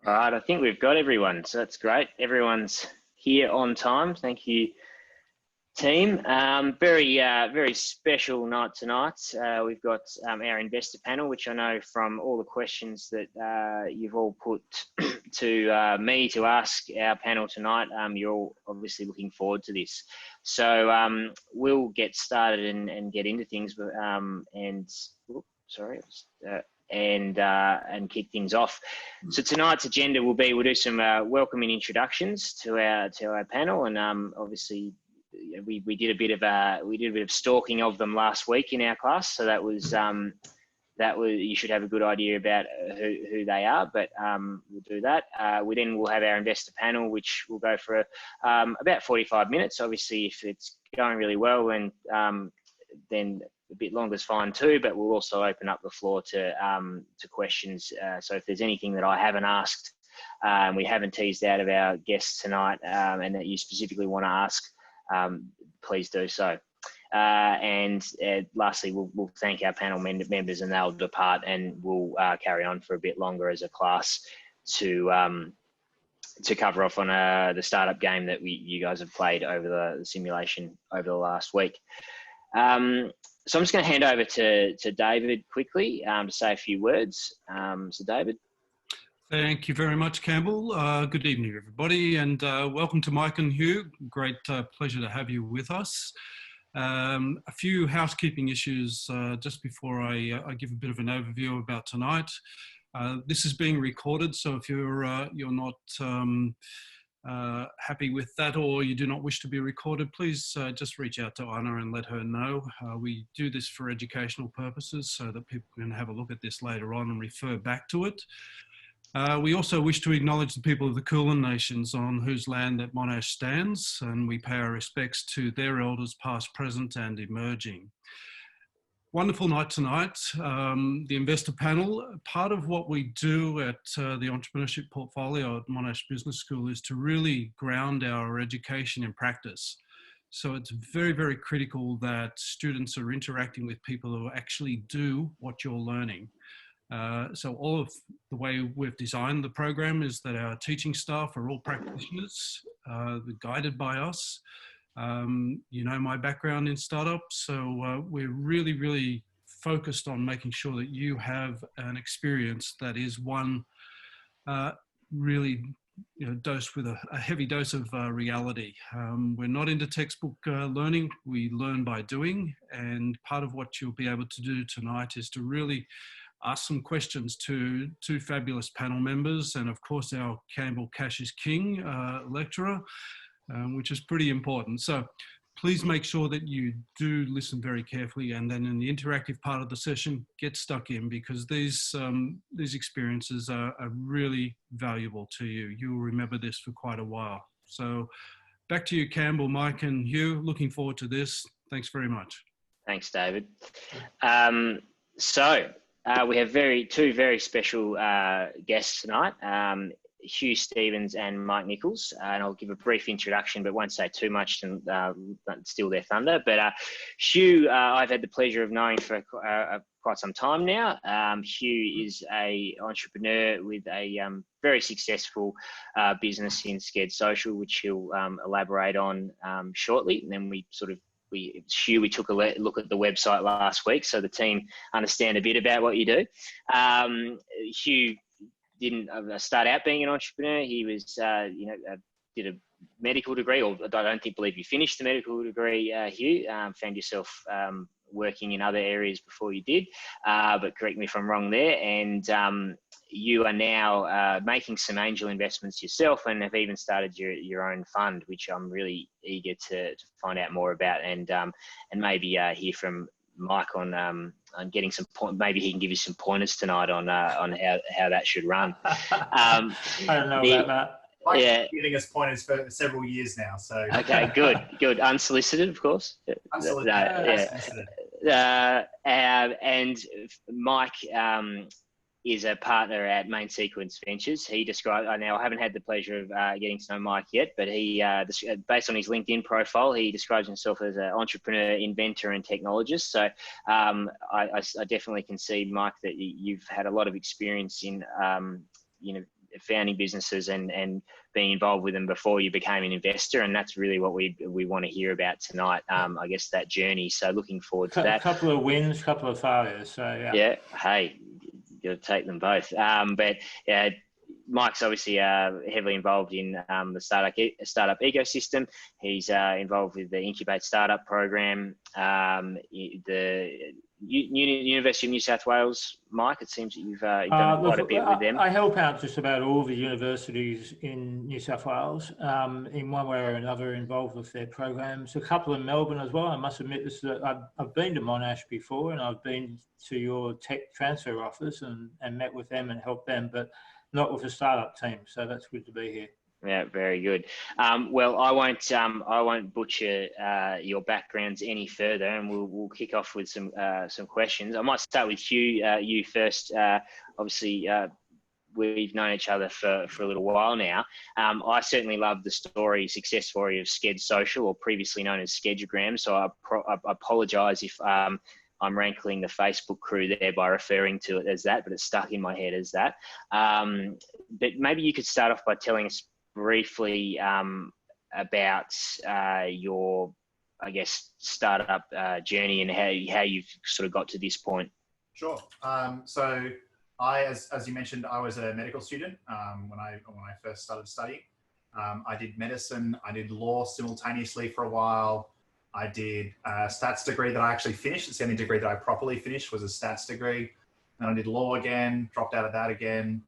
All right, I think we've got everyone, so that's great. Everyone's here on time. Thank you, team. Very special night tonight. We've got our investor panel, which I know from all the questions that you've all put to me to ask our panel tonight, you're all obviously looking forward to this. So we'll get started and get into things, and kick things off. So tonight's agenda will be, we'll do some welcoming introductions to our panel, and obviously we did a bit of stalking of them last week in our class, so that was you should have a good idea about who they are, but we'll do that. We'll have our investor panel, which will go for about 45 minutes. Obviously, if it's going really well, then a bit longer is fine too, but we'll also open up the floor to questions. So if there's anything that I haven't asked, we haven't teased out of our guests tonight, and that you specifically want to ask, please do so. And lastly, we'll thank our panel members, and they'll depart, and we'll carry on for a bit longer as a class to cover off on the startup game that you guys have played over the simulation over the last week. So I'm just going to hand over to David quickly to say a few words. So David. Thank you very much, Campbell. Good evening, everybody, and welcome to Mike and Hugh. Great pleasure to have you with us. A few housekeeping issues just before I give a bit of an overview about tonight. This is being recorded, so if you're not happy with that, or you do not wish to be recorded, please just reach out to Anna and let her know. We do this for educational purposes so that people can have a look at this later on and refer back to it. We also wish to acknowledge the people of the Kulin Nations on whose land that Monash stands, and we pay our respects to their elders past, present and emerging. Wonderful night tonight. The investor panel, part of what we do at the Entrepreneurship Portfolio at Monash Business School is to really ground our education in practice. So it's very, very critical that students are interacting with people who actually do what you're learning. So all of the way we've designed the program is that our teaching staff are all practitioners, guided by us. You know my background in startups, so we're really, really focused on making sure that you have an experience that is one really dosed with a heavy dose of reality. We're not into textbook learning, we learn by doing, and part of what you'll be able to do tonight is to really ask some questions to two fabulous panel members, and of course our Campbell Cash is King lecturer, which is pretty important. So please make sure that you do listen very carefully, and then in the interactive part of the session, get stuck in, because these experiences are really valuable to you. You'll remember this for quite a while. So back to you, Campbell, Mike and Hugh. Looking forward to this. Thanks very much. Thanks, David. We have two very special guests tonight, Hugh Stevens and Mike Nichols, and I'll give a brief introduction but won't say too much to steal their thunder. But Hugh, I've had the pleasure of knowing for quite some time now. Hugh is an entrepreneur with a very successful business in Scared Social, which he'll elaborate on shortly. And then we took a look at the website last week, so the team understand a bit about what you do. Hugh didn't start out being an entrepreneur. He was, did a medical degree, or I don't believe you finished the medical degree, Hugh. Found yourself working in other areas before you did, but correct me if I'm wrong there. And you are now making some angel investments yourself, and have even started your own fund, which I'm really eager to find out more about, and maybe hear from Mike on getting some maybe he can give you some pointers tonight on how that should run. I don't know about that. Mike's been giving us pointers for several years now. So okay, good. Unsolicited, of course. Unsolicited. And Mike is a partner at Main Sequence Ventures. He described, now I haven't had the pleasure of getting to know Mike yet, but he, based on his LinkedIn profile, he describes himself as an entrepreneur, inventor, and technologist. So I definitely can see, Mike, that you've had a lot of experience in, founding businesses and being involved with them before you became an investor. And that's really what we want to hear about tonight. I guess that journey. So looking forward to that. A couple of wins, a couple of failures. So yeah. Yeah. Hey, got to take them both. But Mike's obviously heavily involved in the startup ecosystem. He's involved with the Incubate Startup program, the University of New South Wales. Mike, it seems that you've done quite a bit with them. I help out just about all the universities in New South Wales, in one way or another, involved with their programs. A couple in Melbourne as well. I must admit, I've been to Monash before, and I've been to your tech transfer office and met with them and helped them, but not with a startup team. So that's good to be here. Yeah, very good. Well, I won't butcher your backgrounds any further, and we'll kick off with some questions. I might start with Hugh. You first. Obviously, we've known each other for a little while now. I certainly love the success story of Sked Social, or previously known as Skedogram. So I apologise if I'm rankling the Facebook crew there by referring to it as that, but it's stuck in my head as that. But maybe you could start off by telling us briefly about your, I guess, startup journey and how you've sort of got to this point. Sure. So as you mentioned, I was a medical student when I first started studying. I did medicine, I did law simultaneously for a while. I did a stats degree that I actually finished. It's the only degree that I properly finished was a stats degree. Then I did law again, dropped out of that again.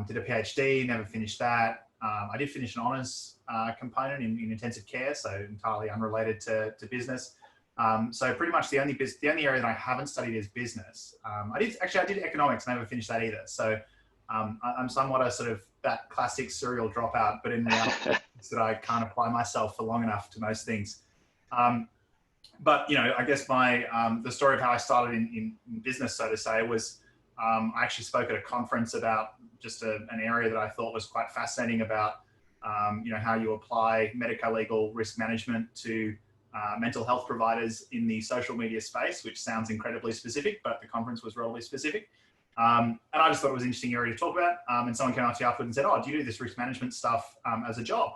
Did a PhD, never finished that. I did finish an honours component in intensive care, so entirely unrelated to business. So pretty much the only area that I haven't studied is business. I did economics, never finished that either. So I'm somewhat a sort of that classic serial dropout, but in reality, it's that I can't apply myself for long enough to most things. But I guess the story of how I started in business, so to say, was I actually spoke at a conference about just an area that I thought was quite fascinating about, how you apply medico-legal risk management to mental health providers in the social media space, which sounds incredibly specific, but the conference was relatively specific. And I just thought it was an interesting area to talk about. And someone came up to me afterwards and said, "Oh, do you do this risk management stuff as a job?"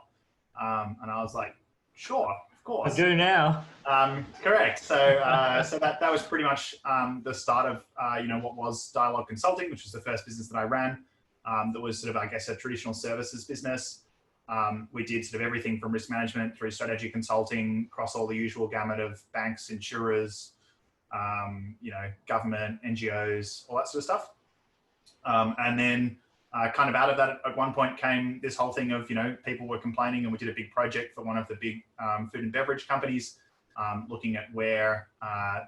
And I was like, "Sure, of course." I do now. Correct. So, so that was pretty much the start of what was Dialogue Consulting, which was the first business that I ran. That was sort of, I guess, a traditional services business. We did sort of everything from risk management through strategy consulting, across all the usual gamut of banks, insurers, government, NGOs, all that sort of stuff. And then kind of out of that, at one point came this whole thing of, people were complaining, and we did a big project for one of the big food and beverage companies, looking at where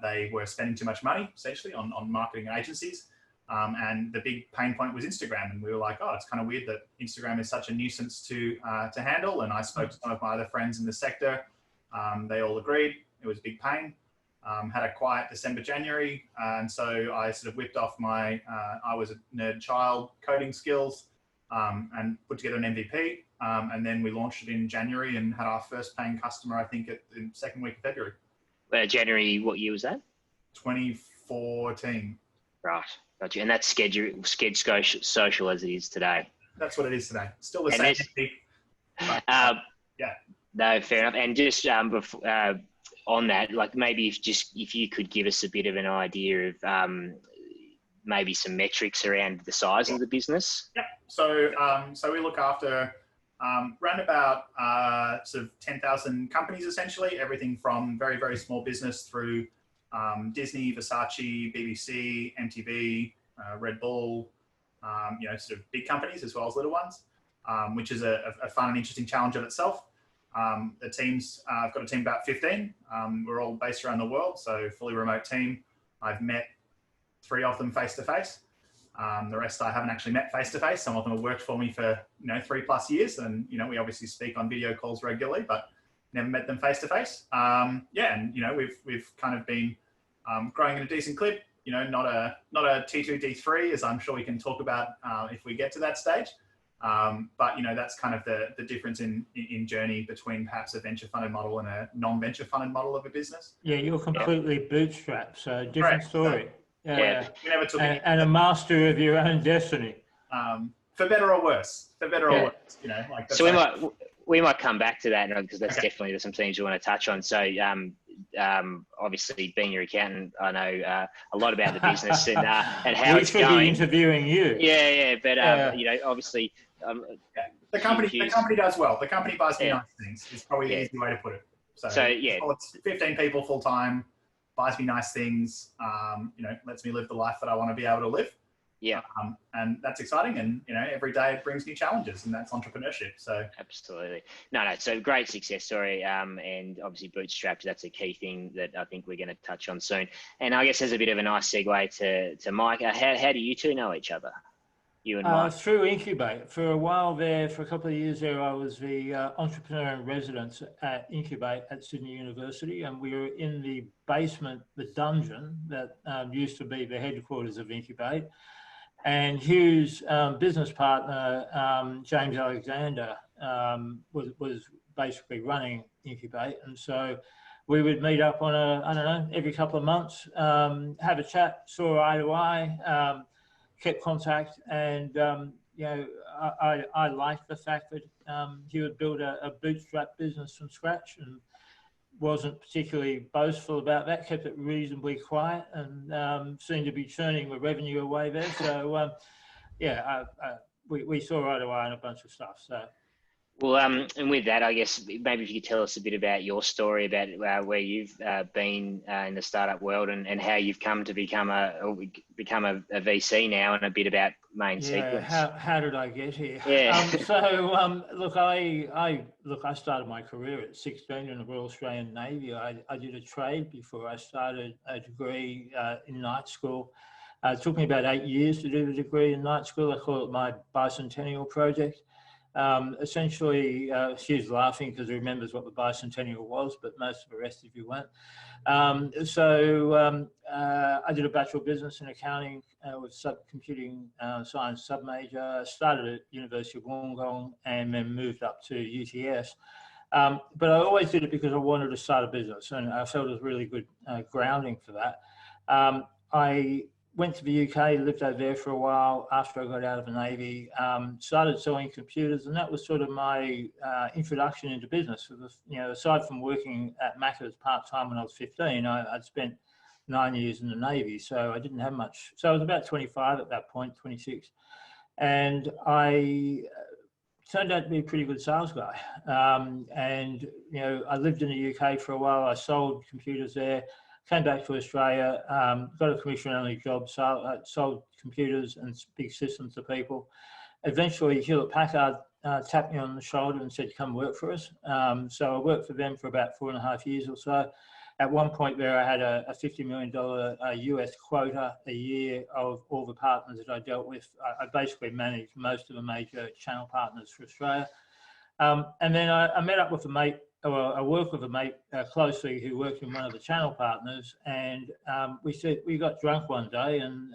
they were spending too much money, essentially, on marketing agencies. And the big pain point was Instagram. And we were like, oh, it's kind of weird that Instagram is such a nuisance to handle. And I spoke to some of my other friends in the sector. They all agreed it was a big pain. Had a quiet December, January. And so I sort of whipped off my, I was a nerd child, coding skills, and put together an MVP. And then we launched it in January and had our first paying customer, I think, at the second week of February. January, what year was that? 2014. Right. Gotcha. And that's Sked Social as it is today. That's what it is today. Still the same thing. Yeah. No, fair enough. And just on that, like maybe if you could give us a bit of an idea of maybe some metrics around the size of the business. Yeah. So we look after around about sort of 10,000 companies, essentially, everything from very, very small business through Disney, Versace, BBC, MTV, Red Bull, sort of big companies as well as little ones, which is a fun and interesting challenge in itself. The teams, I've got a team of about 15. We're all based around the world, so fully remote team. I've met 3 of them face to face. The rest I haven't actually met face to face. Some of them have worked for me for 3+ years, and we obviously speak on video calls regularly, but never met them face to face. And we've kind of been growing at a decent clip. you know, not a T2, D3, as I'm sure we can talk about if we get to that stage. But, you know, that's kind of the difference in journey between perhaps a venture funded model and a non-venture funded model of a business. Yeah, you're completely bootstrapped, so different story. Yeah. We never took any. And a master of your own destiny. For better or worse. For better or worse, you know. Like so we might come back to that because that's definitely some things you want to touch on. So obviously, being your accountant, I know a lot about the business and how it's going. We should be interviewing you. Yeah, but you know, obviously. The company does well. The company buys me nice things. Is probably the easy way to put it. So yeah, it's 15 people full time, buys me nice things. You know, lets me live the life that I want to be able to live. Yeah. And that's exciting. And you know, every day it brings new challenges, and that's entrepreneurship. So absolutely, no. So great success story. And obviously bootstrapped. That's a key thing that I think we're going to touch on soon. And I guess there's a bit of a nice segue to Mike. How do you two know each other? You and Mike? Through Incubate. For a while there, for a couple of years there, I was the entrepreneur in residence at Incubate at Sydney University, and we were in the basement, the dungeon that used to be the headquarters of Incubate. And Hugh's business partner, James Alexander, was basically running Incubate, and so we would meet up on I don't know, every couple of months, have a chat, saw eye to eye. Kept contact, and you know, I liked the fact that he had built a bootstrap business from scratch and wasn't particularly boastful about that. Kept it reasonably quiet, and seemed to be churning the revenue away there. So yeah, we saw eye to eye on a bunch of stuff. So. Well, and with that, I guess maybe if you could tell us a bit about your story about where you've been in the startup world and how you've come to become a VC now, and a bit about Main Sequence. How did I get here? Yeah. Look, I started my career at 16 in the Royal Australian Navy. I did a trade before I started a degree in night school. It took me about 8 years to do the degree in night school. I call it my bicentennial project. Essentially, she's laughing because she remembers what the bicentennial was, but most of the rest of you won't. I did a Bachelor of Business in Accounting with computing science sub-major. Started at University of Wollongong and then moved up to UTS. But I always did it because I wanted to start a business, and I felt it was really good grounding for that. I went to the UK, lived over there for a while after I got out of the Navy, started selling computers, and that was sort of my introduction into business. You know, aside from working at Macca's part-time when I was 15, I'd spent 9 years in the Navy, so I didn't have much. So I was about 25 at that point, 26. And I turned out to be a pretty good sales guy. And, you know, I lived in the UK for a while. I sold computers there. Came back to Australia, got a commission-only job, sold computers and big systems to people. Eventually, Hewlett-Packard tapped me on the shoulder and said, come work for us. So I worked for them for about 4.5 years or so. At one point there, I had a $50 million US quota a year of all the partners that I dealt with. I basically managed most of the major channel partners for Australia. And then I met up with a mate. I worked with a mate closely who worked in one of the channel partners, and we got drunk one day, and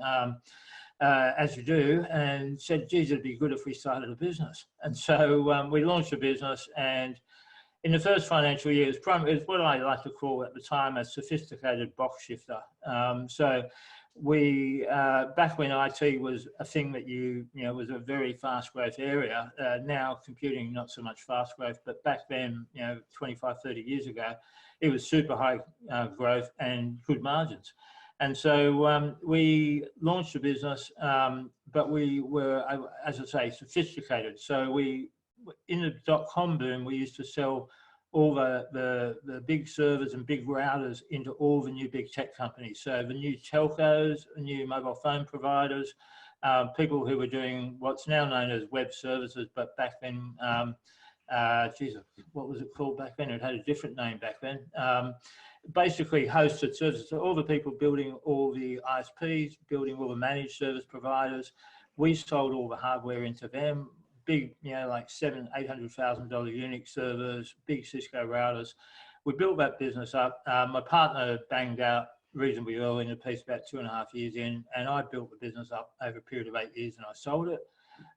as you do, and said, geez, it'd be good if we started a business. And so we launched a business, and in the first financial year, it was what I like to call at the time a sophisticated box shifter. So we, back when IT was a thing that was a very fast growth area, now computing, not so much fast growth, but back then, 25, 30 years ago, it was super high growth and good margins. And so we launched a business, but we were, as I say, sophisticated. So in the dot-com boom, we used to sell all the big servers and big routers into all the new big tech companies. So the new telcos, the new mobile phone providers, people who were doing what's now known as web services, but back then, what was it called back then? It had a different name back then. Basically hosted services. So all the people building all the ISPs, building all the managed service providers, we sold all the hardware into them. Big, like $700,000-800,000 Unix servers, big Cisco routers. We built that business up. My partner banged out reasonably early in the piece, about 2.5 years in, and I built the business up over a period of 8 years and I sold it.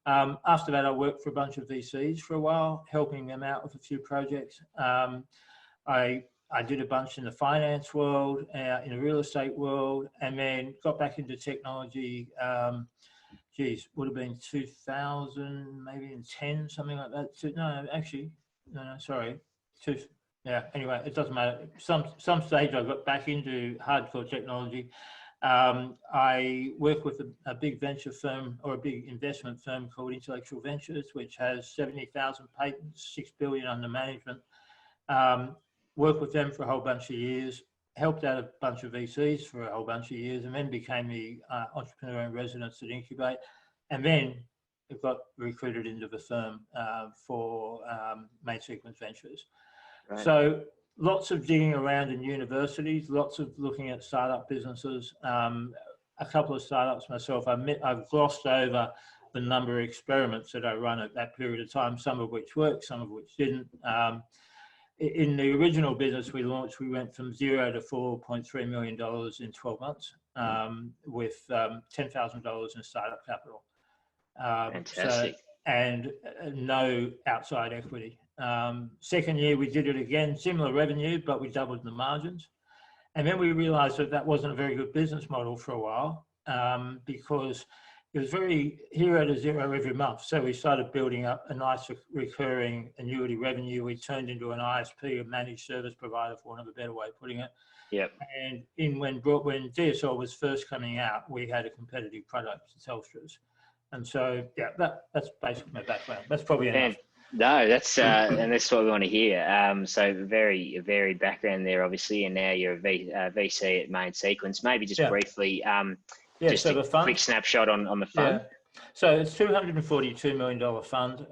After that, I worked for a bunch of VCs for a while, helping them out with a few projects. I did a bunch in the finance world, in the real estate world, and then got back into technology. Would have been 2000, maybe in 10, something like that. Anyway, it doesn't matter. Some stage I got back into hardcore technology. I work with a big venture firm or a big investment firm called Intellectual Ventures, which has 70,000 patents, 6 billion under management. Worked with them for a whole bunch of years, helped out a bunch of VCs for a whole bunch of years, and then became the entrepreneur in residence at Incubate. And then it got recruited into the firm for Main Sequence Ventures. Right. So lots of digging around in universities, lots of looking at startup businesses, a couple of startups myself. I've glossed over the number of experiments that I run at that period of time, some of which worked, some of which didn't. In the original business we launched, we went from $0 to $4.3 million in 12 months with $10,000 in startup capital. Fantastic. And no outside equity. Second year we did it again, similar revenue, but we doubled the margins. And then we realized that wasn't a very good business model for a while because it was very hero to zero every month. So we started building up a nice recurring annuity revenue. We turned into an ISP, a managed service provider, for want of a better way of putting it. Yep. And when DSL was first coming out, we had a competitive product, Telstra's. And so, yeah, that's basically my background. That's probably enough. No, that's and that's what we want to hear. So very varied background there, obviously, and now you're a VC at Main Sequence. Maybe just briefly, just a quick snapshot on the fund. Yeah. So it's $242 million fund.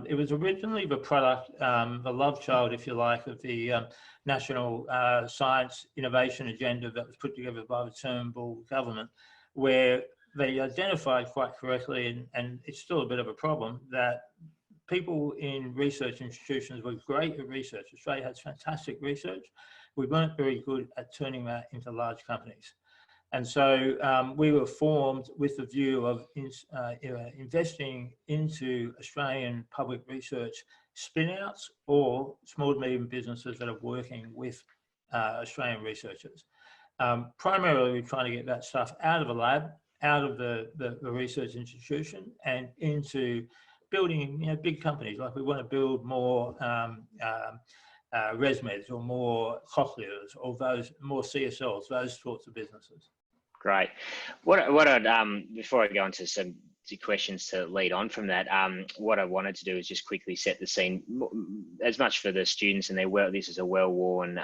It was originally the product, the love child, if you like, of the National Science Innovation Agenda that was put together by the Turnbull government, where they identified quite correctly, and it's still a bit of a problem, that people in research institutions were great at research. Australia has fantastic research. We weren't very good at turning that into large companies. And so we were formed with the view of investing into Australian public research spin-outs or small to medium businesses that are working with Australian researchers. Primarily, we're trying to get that stuff out of the lab, out of the research institution, and into building big companies. Like we want to build more ResMeds or more Cochlears or those more CSLs, those sorts of businesses. Great. What I'd before I go into some questions to lead on from that, what I wanted to do is just quickly set the scene as much for the students, and this is a well-worn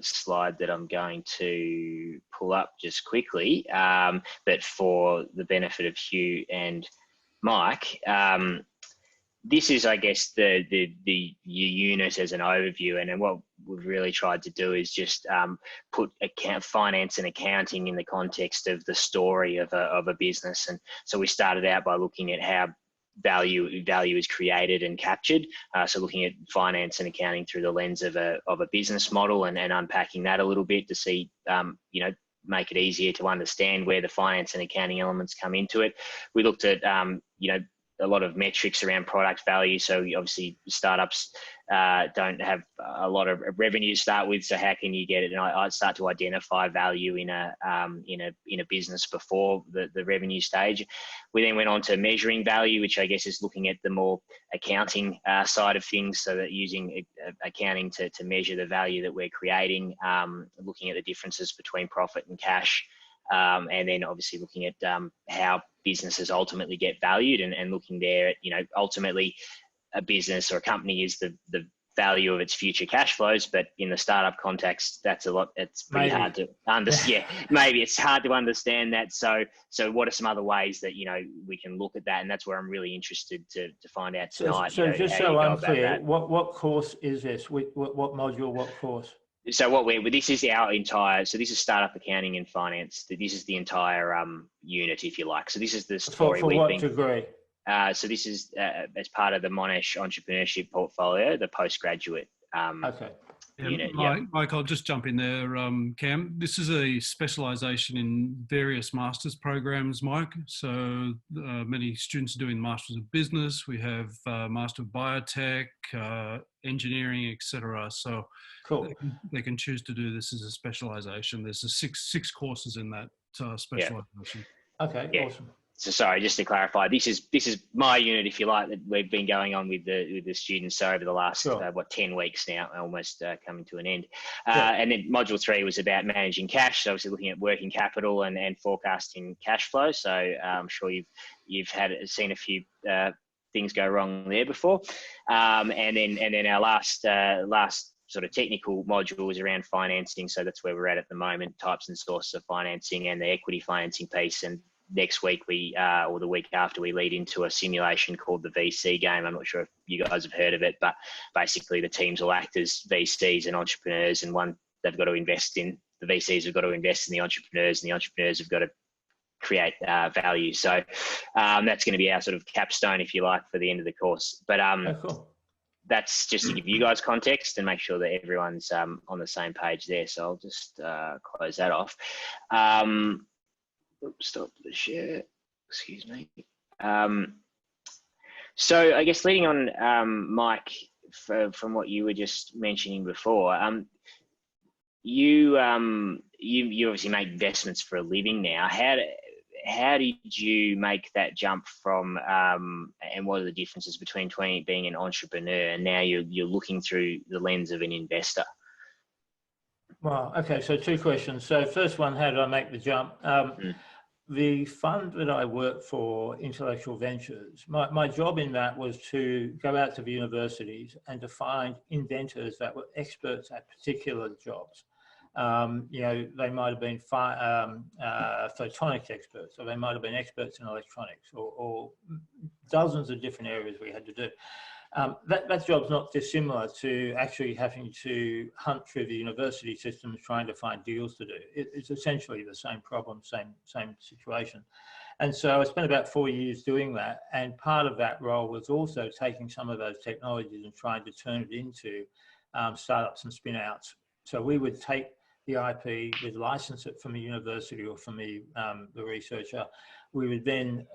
slide that I'm going to pull up just quickly, but for the benefit of Hugh and Mike, this is, I guess, the unit as an overview, and then what we've really tried to do is just put finance and accounting in the context of the story of a business. And so we started out by looking at how value is created and captured. So looking at finance and accounting through the lens of a business model and unpacking that a little bit to see, make it easier to understand where the finance and accounting elements come into it. We looked at, a lot of metrics around product value. So obviously startups don't have a lot of revenue to start with. So how can you get it? And I start to identify value in a business before the revenue stage. We then went on to measuring value, which I guess is looking at the more accounting side of things. So that using accounting to measure the value that we're creating, looking at the differences between profit and cash. And then obviously looking at how businesses ultimately get valued and looking there at, ultimately a business or a company is the value of its future cash flows. But in the startup context, that's a lot. It's pretty hard to understand. Yeah, maybe it's hard to understand that. So what are some other ways that, we can look at that? And that's where I'm really interested to find out tonight. So just so I'm clear, what course is this? What module, what course? So this is our entire, so this is startup accounting and finance. This is the entire unit, if you like. So this is the story. For what degree? So this is as part of the Monash Entrepreneurship Portfolio, the postgraduate unit. Mike, I'll just jump in there, Cam. This is a specialisation in various master's programs, Mike. So many students are doing Masters of Business. We have Master of Biotech, Engineering, etc. So Cool. they can choose to do this as a specialisation. There's six courses in that specialisation. Okay, Yeah. awesome. So sorry, just to clarify, this is my unit, if you like, that we've been going on with the students over the last 10 weeks now, almost coming to an end. And then module 3 was about managing cash, so obviously looking at working capital and forecasting cash flow. So I'm sure you've seen a few things go wrong there before. And then our last sort of technical module is around financing. So that's where we're at the moment, types and sources of financing and the equity financing piece. And next week or the week after, we lead into a simulation called the VC game. I'm not sure if you guys have heard of it, but basically the teams will act as VCs and entrepreneurs, and they've got to invest in the VCs have got to invest in the entrepreneurs, and the entrepreneurs have got to create value. So that's going to be our sort of capstone, if you like, for the end of the course. But Cool. That's just to give you guys context and make sure that everyone's on the same page there. So I'll just close that off. Stop the share. Excuse me. So I guess leading on, Mike, from what you were just mentioning before, you obviously make investments for a living now. How did you make that jump from, and what are the differences between being an entrepreneur and now you're looking through the lens of an investor? Well, okay, so 2 questions. So first one, how did I make the jump? The fund that I work for, Intellectual Ventures, my job in that was to go out to the universities and to find inventors that were experts at particular jobs. They might have been photonics experts, or they might have been experts in electronics, or dozens of different areas we had to do. That job's not dissimilar to actually having to hunt through the university systems trying to find deals to do. It's essentially the same problem, same situation. And so I spent about 4 years doing that. And part of that role was also taking some of those technologies and trying to turn it into startups and spin outs. So we would take the IP, we'd license it from the university or from the researcher. We would then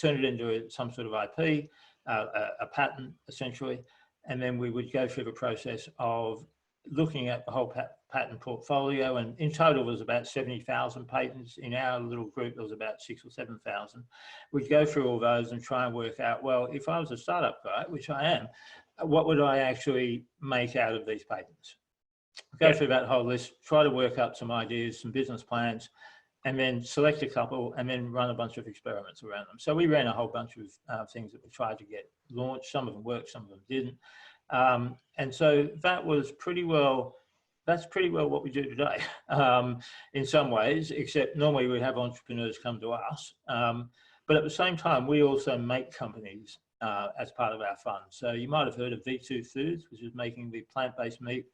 turn it into some sort of IP, a patent essentially, and then we would go through the process of looking at the whole patent portfolio. And in total, there was about 70,000 patents. In our little group, there was about 6,000 or 7,000. We'd go through all those and try and work out, well, if I was a startup guy, which I am, what would I actually make out of these patents? Go through that whole list, try to work up some ideas, some business plans, and then select a couple and then run a bunch of experiments around them. So we ran a whole bunch of things that we tried to get launched. Some of them worked, some of them didn't. And so that was that's pretty well what we do today in some ways, except normally we have entrepreneurs come to us. But at the same time, we also make companies as part of our fund. So you might have heard of V2 Foods, which is making the plant-based meat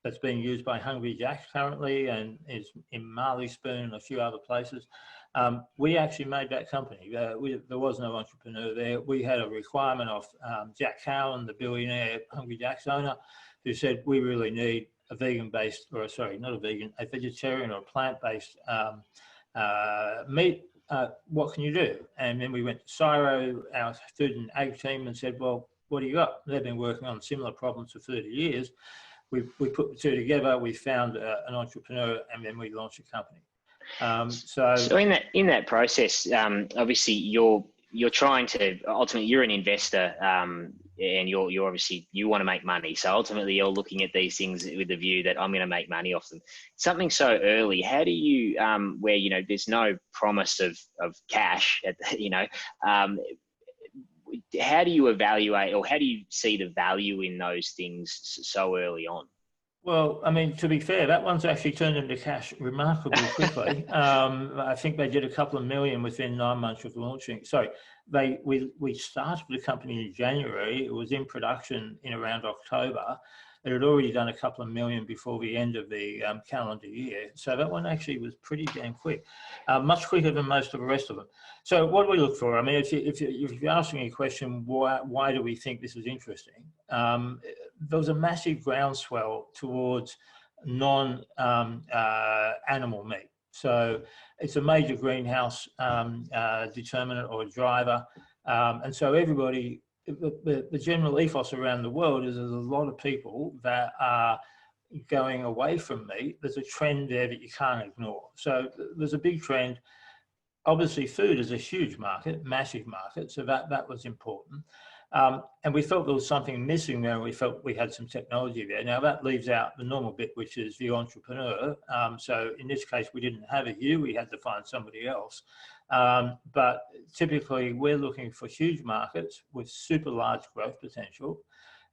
that's being used by Hungry Jack's currently and is in Marley Spoon and a few other places. We actually made that company. There was no entrepreneur there. We had a requirement of Jack Cowan, the billionaire Hungry Jack's owner, who said, we really need a vegan-based, or sorry, not a vegan, a vegetarian or plant-based meat. What can you do? And then we went to CSIRO, our food and ag team, and said, well, what do you got? They've been working on similar problems for 30 years. We put the two together, we found an entrepreneur, and then we launched a company. So in that process, obviously you're trying to, ultimately you're an investor, and you're obviously, you want to make money. So ultimately you're looking at these things with the view that I'm going to make money off them. Something so early, how do you, where, there's no promise of cash, how do you evaluate, or how do you see the value in those things so early on? Well, I mean, to be fair, that one's actually turned into cash remarkably quickly. I think they did a couple of million within 9 months of launching. Sorry, we started the company in January. It was in production in around October. It had already done a couple of million before the end of the calendar year. So that one actually was pretty damn quick, much quicker than most of the rest of them. So what do we look for? I mean, if you're asking me a question, why do we think this is interesting? there was a massive groundswell towards non-animal meat. So it's a major greenhouse determinant or driver. And so everybody, the general ethos around the world is there's a lot of people that are going away from meat. There's a trend there that you can't ignore. So there's a big trend. Obviously, food is a huge market, massive market. So that was important. And we felt there was something missing there. And we felt we had some technology there. Now that leaves out the normal bit, which is the entrepreneur. So in this case, we didn't have it here. We had to find somebody else. But typically we're looking for huge markets with super large growth potential,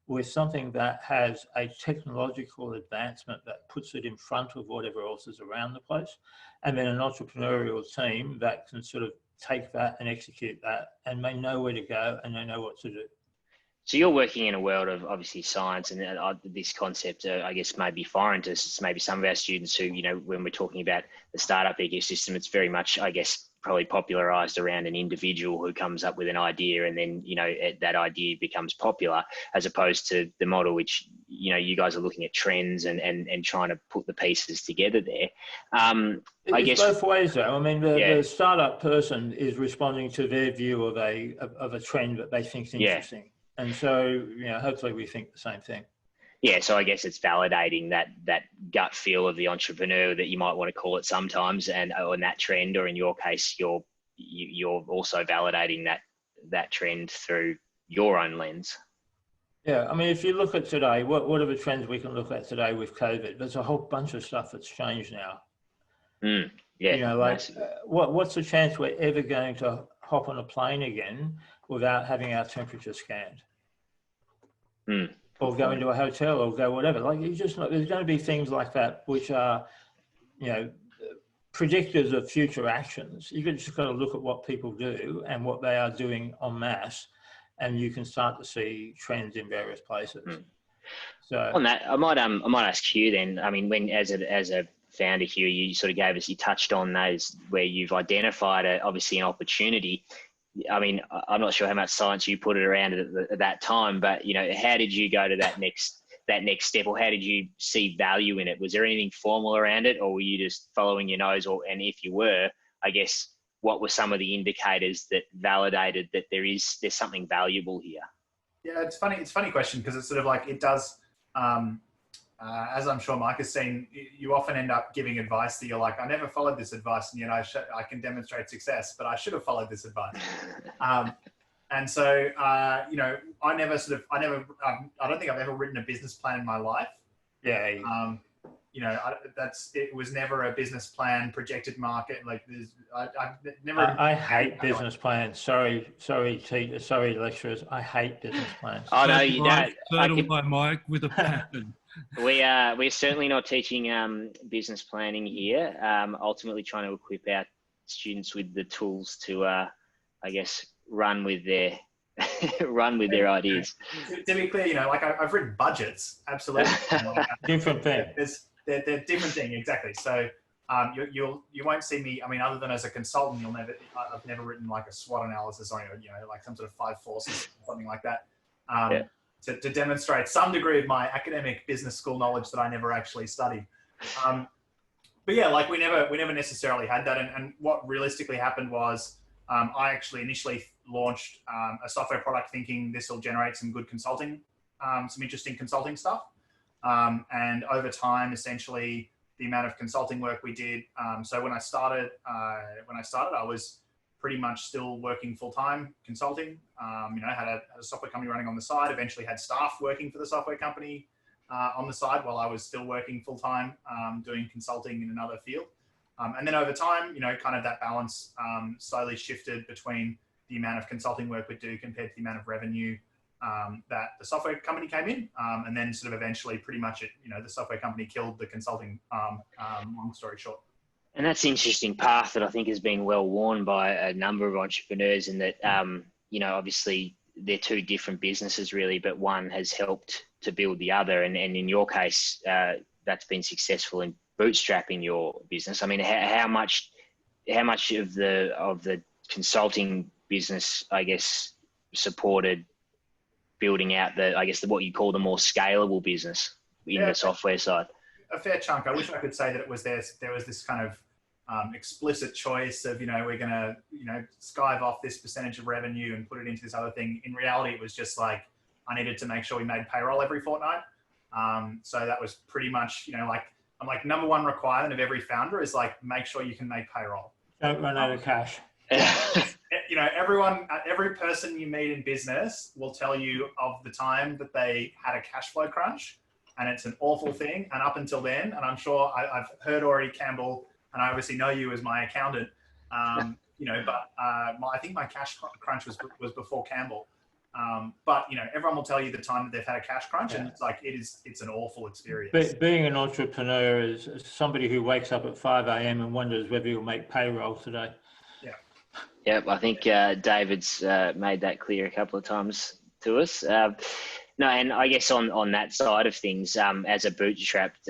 with something that has a technological advancement that puts it in front of whatever else is around the place. And then an entrepreneurial team that can sort of take that and execute that, and they know where to go and they know what to do. So you're working in a world of obviously science, and this concept, I guess, may be foreign to maybe some of our students who, you know, when we're talking about the startup ecosystem, it's very much, I guess, probably popularized around an individual who comes up with an idea and then, you know, that idea becomes popular, as opposed to the model which, you know, you guys are looking at trends and trying to put the pieces together there. I guess both ways though. I mean, the startup person is responding to their view of a trend that they think is interesting. Yeah. And so, you know, hopefully we think the same thing. Yeah, so I guess it's validating that gut feel of the entrepreneur that you might want to call it sometimes, and on that trend, or in your case, you're also validating that trend through your own lens. Yeah, I mean, if you look at today, what are the trends we can look at today with COVID? There's a whole bunch of stuff that's changed now. Yeah, you know, like what's the chance we're ever going to hop on a plane again without having our temperature scanned? Or go into a hotel or go whatever. Like, you just know, there's going to be things like that which are, you know, predictors of future actions. You just got to look at what people do and what they are doing en masse, and you can start to see trends in various places. So on that, I might ask Hugh then. I mean, when as a founder, Hugh, you sort of you touched on those where you've identified obviously an opportunity. I mean, I'm not sure how much science you put it around at that time, but, you know, how did you go to that next step, or how did you see value in it? Was there anything formal around it, or were you just following your nose? And if you were, I guess, what were some of the indicators that validated that there's something valuable here? Yeah, it's funny. It's a funny question, because it's sort of like, it does, as I'm sure Mike has seen, you often end up giving advice that you're like, I never followed this advice, and, you know, I can demonstrate success, but I should have followed this advice. And so, you know, I don't think I've ever written a business plan in my life. Yeah. You know, it was never a business plan, projected market. Like, I've never. I hate business plans. Sorry, lecturers. I hate business plans. Oh no, you don't. Settled by Mike with a passion. We're certainly not teaching business planning here. Ultimately, trying to equip our students with the tools to, I guess, run with their ideas. To be clear, you know, like, I've written budgets, absolutely. Different thing. They're different thing, exactly. So you won't see me. I mean, other than as a consultant, I've never written like a SWOT analysis or, you know, like some sort of 5 forces, something like that. To demonstrate some degree of my academic business school knowledge that I never actually studied. But yeah, like, we never necessarily had that. And what realistically happened was, I actually initially launched a software product thinking this will generate some good consulting, some interesting consulting stuff. And over time, essentially, the amount of consulting work we did. So when I started, I was pretty much still working full-time consulting. You know, had a software company running on the side, eventually had staff working for the software company on the side while I was still working full-time, doing consulting in another field. And then over time, you know, kind of that balance slowly shifted between the amount of consulting work we do compared to the amount of revenue that the software company came in. And then sort of eventually pretty much the software company killed the consulting, long story short. And that's an interesting path that I think has been well worn by a number of entrepreneurs, in that, you know, obviously they're two different businesses really, but one has helped to build the other. And in your case, that's been successful in bootstrapping your business. I mean, how much of the consulting business, I guess, supported building out what you call the more scalable business in the software side? A fair chunk. I wish I could say that it was there was this kind of explicit choice of, we're going to, skive off this percentage of revenue and put it into this other thing. In reality, it was just like, I needed to make sure we made payroll every fortnight. So that was pretty much, I'm like, number one requirement of every founder is like, make sure you can make payroll. Don't run out of cash. Every person you meet in business will tell you of the time that they had a cash flow crunch, and it's an awful thing. And up until then, and I'm sure I've heard already, Campbell, and I obviously know you as my accountant, but I think my cash crunch was before Campbell. But everyone will tell you the time that they've had a cash crunch, and it's like it's an awful experience. But being an entrepreneur is somebody who wakes up at 5 a.m. and wonders whether you'll make payroll today. Yep, I think David's made that clear a couple of times to us. No, and I guess on that side of things, as a bootstrapped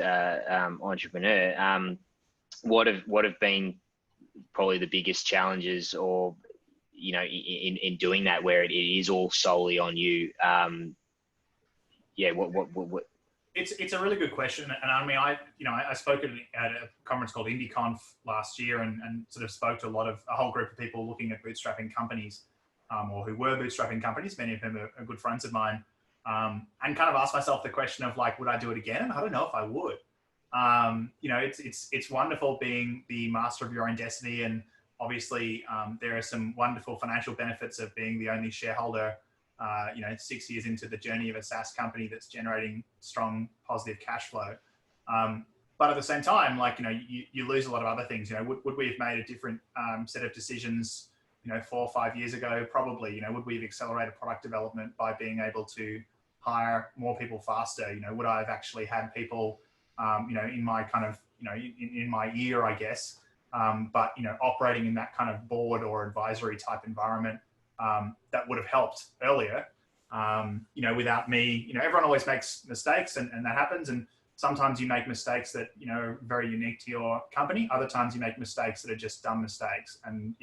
entrepreneur, what have been probably the biggest challenges, or in doing that, where it is all solely on you? What? It's a really good question, and I mean, I spoke at a conference called IndieConf last year, and sort of spoke to a whole group of people looking at bootstrapping companies, or who were bootstrapping companies. Many of them are good friends of mine, and kind of asked myself the question of like, would I do it again? And I don't know if I would. It's wonderful being the master of your own destiny, and obviously there are some wonderful financial benefits of being the only shareholder. 6 years into the journey of a SaaS company that's generating strong positive cash flow. But at the same time, you lose a lot of other things. Would we have made a different set of decisions, 4 or 5 years ago? Probably. Would we have accelerated product development by being able to hire more people faster? Would I have actually had people, in my kind of, in my ear, I guess, but, operating in that kind of board or advisory type environment, that would have helped earlier, without me. Everyone always makes mistakes, and that happens. And sometimes you make mistakes that, are very unique to your company. Other times you make mistakes that are just dumb mistakes. And,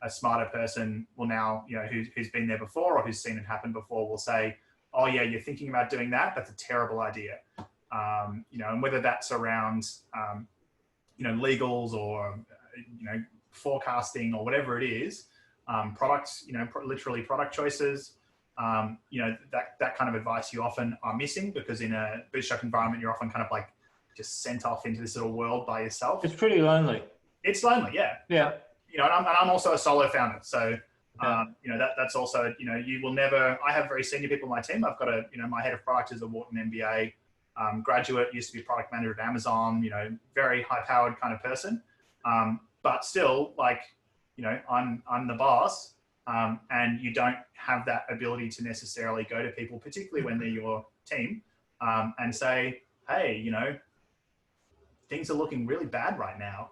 a smarter person will now, who's been there before or who's seen it happen before, will say, oh yeah, you're thinking about doing that. That's a terrible idea. And whether that's around, legals or, forecasting or whatever it is, products, literally product choices, that kind of advice you often are missing, because in a bootstrap environment, you're often kind of like just sent off into this little world by yourself. It's pretty lonely. It's lonely, yeah. Yeah. And I'm also a solo founder. So, that's also, you will never, I have very senior people on my team. I've got my head of product is a Wharton MBA graduate, used to be product manager at Amazon, very high powered kind of person. But still, I'm the boss, and you don't have that ability to necessarily go to people, particularly when they're your team, and say, hey, things are looking really bad right now.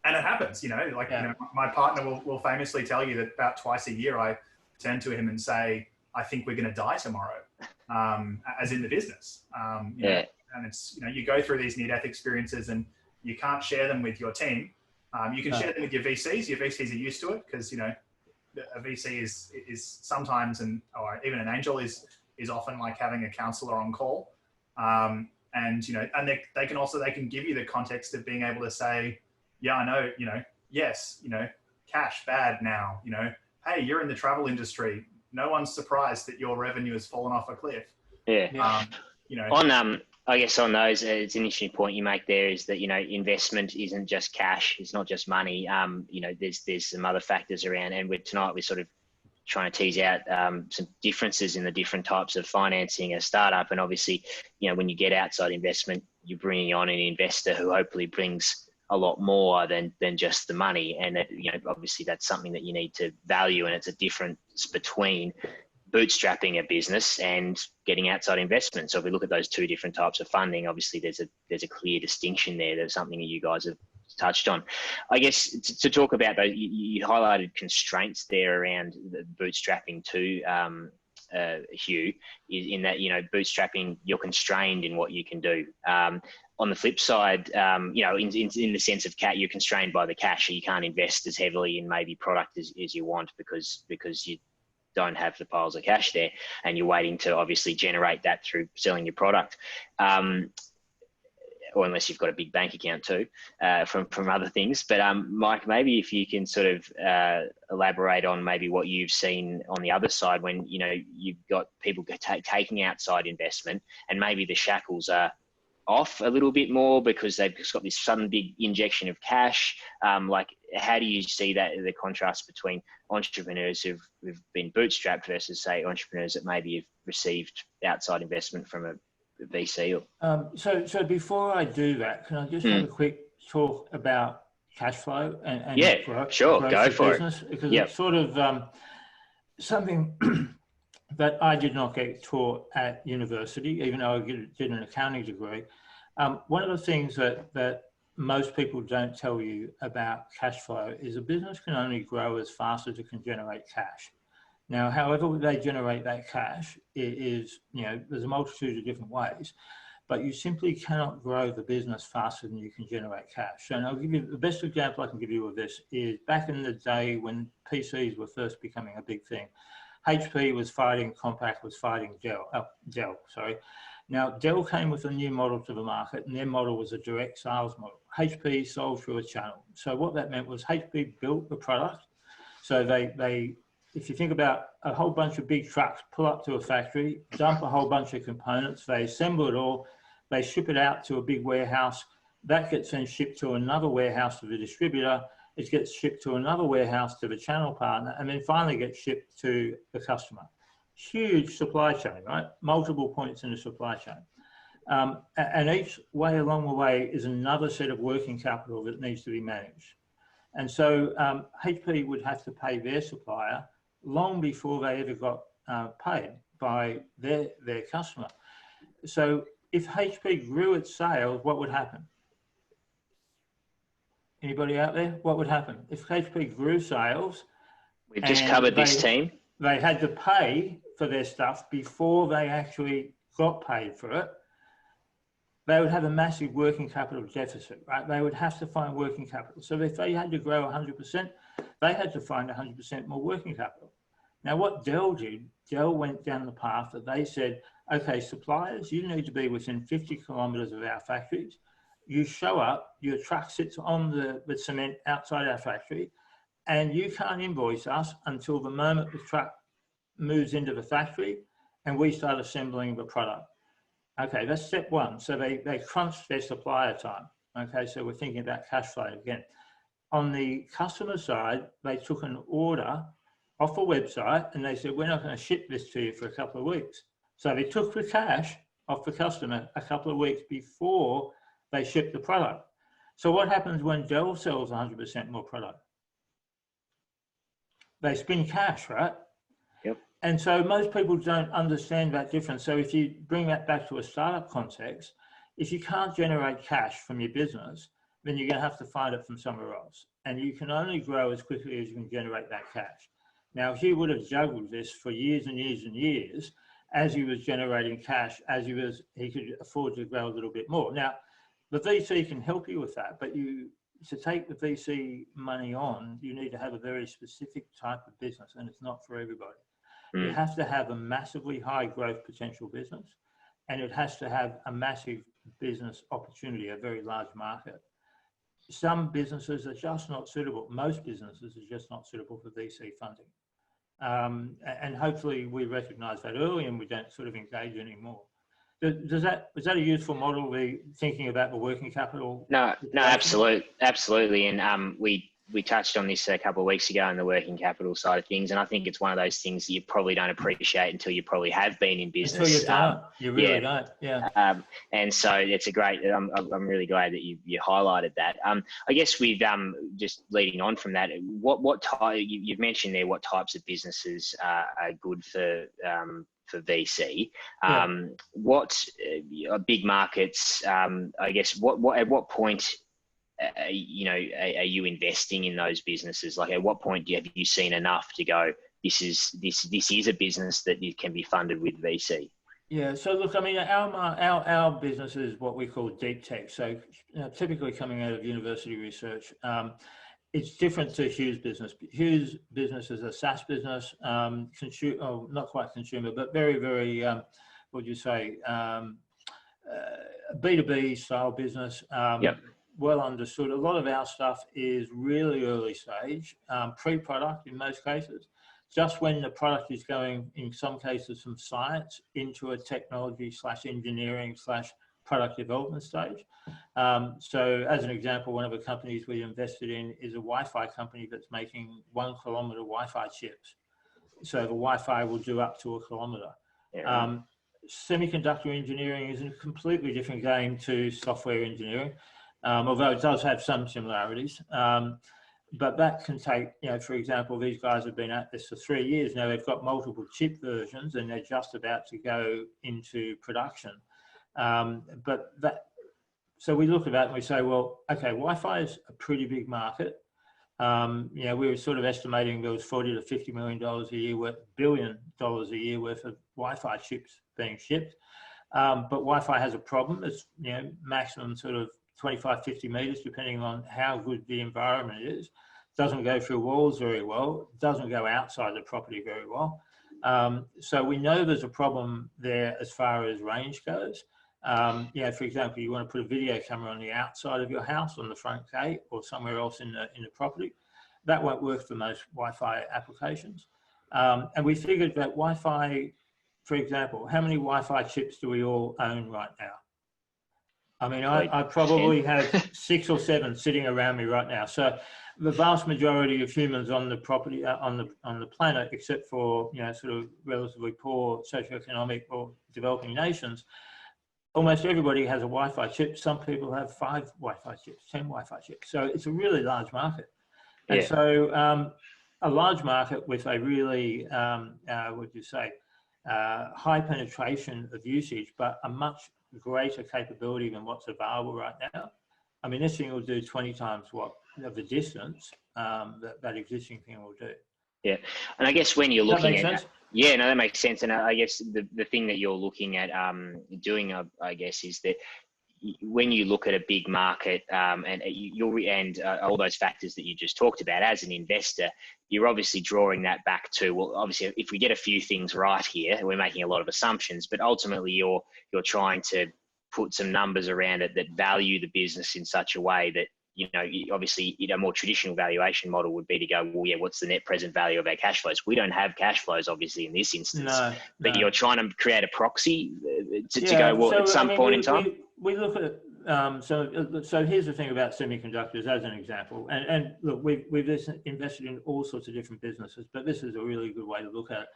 And it happens, my partner will famously tell you that about twice a year, I turn to him and say, I think we're going to die tomorrow, as in the business. And it's, you go through these near-death experiences and you can't share them with your team. You can share them with your VCs. Your VCs are used to it, because, a VC is sometimes, or even an angel is often like having a counselor on call. And they can give you the context of being able to say, yeah, I know, yes, cash bad now, hey, you're in the travel industry. No one's surprised that your revenue has fallen off a cliff. Yeah. I guess on those, it's an interesting point you make there, is that, investment isn't just cash. It's not just money. There's some other factors around, and tonight we're sort of trying to tease out some differences in the different types of financing a startup. And obviously, when you get outside investment, you're bringing on an investor who hopefully brings a lot more than just the money. And obviously that's something that you need to value, and it's a difference between bootstrapping a business and getting outside investment. So if we look at those two different types of funding, obviously there's a clear distinction there. There's something that you guys have touched on. I guess to talk about those, you highlighted constraints there around the bootstrapping too, Hugh, in that, bootstrapping, you're constrained in what you can do. On the flip side, in the sense of you're constrained by the cash, so you can't invest as heavily in maybe product as you want, because don't have the piles of cash there, and you're waiting to obviously generate that through selling your product. Or unless you've got a big bank account too, from other things. But Mike, maybe if you can sort of elaborate on maybe what you've seen on the other side when, you know, you've got people taking outside investment and maybe the shackles are off a little bit more because they've just got this sudden big injection of cash. Like, how do you see that, the contrast between entrepreneurs who've been bootstrapped versus, say, entrepreneurs that maybe have received outside investment from a VC? So before I do that, can I just have a quick talk about cash flow and yeah, growth, sure, growth go of for business? it. Because Yep. it's sort of something that I did not get taught at university, even though I did an accounting degree. One of the things that most people don't tell you about cash flow is a business can only grow as fast as it can generate cash. Now, however they generate that cash is, you know, there's a multitude of different ways, but you simply cannot grow the business faster than you can generate cash. So I'll give you the best example I can give you of this is back in the day when PCs were first becoming a big thing. HP was fighting, Compaq was fighting Dell, sorry. Now, Dell came with a new model to the market, and their model was a direct sales model. HP sold through a channel. So what that meant was HP built the product. So they if you think about a whole bunch of big trucks pull up to a factory, dump a whole bunch of components, they assemble it all, they ship it out to a big warehouse, that gets then shipped to another warehouse to the distributor, it gets shipped to another warehouse to the channel partner, and then finally gets shipped to the customer. Huge supply chain, right? Multiple points in the supply chain. And each way along the way is another set of working capital that needs to be managed. And so HP would have to pay their supplier long before they ever got paid by their customer. So if HP grew its sales, what would happen? Anybody out there? What would happen? If HP grew sales... We've just covered this team. They had to pay for their stuff before they actually got paid for it. They would have a massive working capital deficit, right? They would have to find working capital. So if they had to grow 100%, they had to find 100% more working capital. Now, what Dell did, Dell went down the path that they said, okay, suppliers, you need to be within 50 kilometers of our factories. You show up, your truck sits on the cement outside our factory, and you can't invoice us until the moment the truck moves into the factory and we start assembling the product. Okay, that's step one. So they crunched their supplier time. Okay, so we're thinking about cash flow again. On the customer side, they took an order off a website and they said, we're not going to ship this to you for a couple of weeks. So they took the cash off the customer a couple of weeks before they shipped the product. So what happens when Dell sells 100% more product? They spin cash, right? Yep. And so most people don't understand that difference. So if you bring that back to a startup context, if you can't generate cash from your business, then you're going to have to find it from somewhere else. And you can only grow as quickly as you can generate that cash. Now, Hugh would have juggled this for years and years and years as he was generating cash, he could afford to grow a little bit more. Now, the VC can help you with that, but to take the VC money on, you need to have a very specific type of business, and it's not for everybody. You have to have a massively high growth potential business, and it has to have a massive business opportunity, a very large market. Some businesses are just not suitable. Most businesses are just not suitable for VC funding. And hopefully we recognize that early and we don't sort of engage anymore. Was that a useful model, thinking about the working capital? No, absolutely. And we touched on this a couple of weeks ago in the working capital side of things, and I think it's one of those things that you probably don't appreciate until you probably have been in business. Until you don't. You really don't. Yeah. And so it's a great. I'm really glad that you highlighted that. I guess with just leading on from that, what type you've mentioned there? What types of businesses are good for VC? What big markets? I guess what at what point? Are you investing in those businesses? Like, at what point have you seen enough to go, this is a business that can be funded with VC? Yeah. So look, I mean, our business is what we call deep tech. So typically coming out of university research, it's different to Hugh's business. Hugh's business is a SaaS business, not quite consumer, but very, very, what would you say, B2B style business. Yep. Well understood. A lot of our stuff is really early stage, pre-product in most cases. Just when the product is going, in some cases, from science into a technology / engineering / product development stage. So as an example, one of the companies we invested in is a Wi-Fi company that's making 1 kilometer Wi-Fi chips. So the Wi-Fi will do up to 1 kilometer. Yeah. Semiconductor engineering is a completely different game to software engineering, although it does have some similarities. But that can take, for example, these guys have been at this for 3 years now. They've got multiple chip versions and they're just about to go into production. So we look at that and we say, well, okay, Wi-Fi is a pretty big market. We were sort of estimating there was $40 to $50 million a year worth, $1 billion a year worth of Wi-Fi chips being shipped. But Wi-Fi has a problem. It's maximum sort of 25, 50 meters, depending on how good the environment is. Doesn't go through walls very well. Doesn't go outside the property very well. So we know there's a problem there as far as range goes. For example, you want to put a video camera on the outside of your house, on the front gate, or somewhere else in the property. That won't work for most Wi-Fi applications. And we figured that Wi-Fi, for example, how many Wi-Fi chips do we all own right now? I mean, I probably have 6 or 7 sitting around me right now. So the vast majority of humans on the property, on the planet, except for, sort of relatively poor socioeconomic or developing nations, almost everybody has a Wi-Fi chip. Some people have 5 Wi-Fi chips, 10 Wi-Fi chips. So it's a really large market. And so a large market with a really, high penetration of usage, but a much greater capability than what's available right now. I mean, this thing will do 20 times what of the distance that existing thing will do. Yeah, and I guess when you're looking at sense? Yeah, no, that makes sense. And I guess the thing that you're looking at doing, I guess, is that when you look at a big market and all those factors that you just talked about, as an investor, you're obviously drawing that back to, well, obviously, if we get a few things right here, we're making a lot of assumptions, but ultimately you're trying to put some numbers around it that value the business in such a way that, obviously, a more traditional valuation model would be to go, well, yeah, what's the net present value of our cash flows? We don't have cash flows, obviously, in this instance, but you're trying to create a proxy to go, well, at some point in time. We look at, so here's the thing about semiconductors as an example. And look, we've invested in all sorts of different businesses, but this is a really good way to look at it.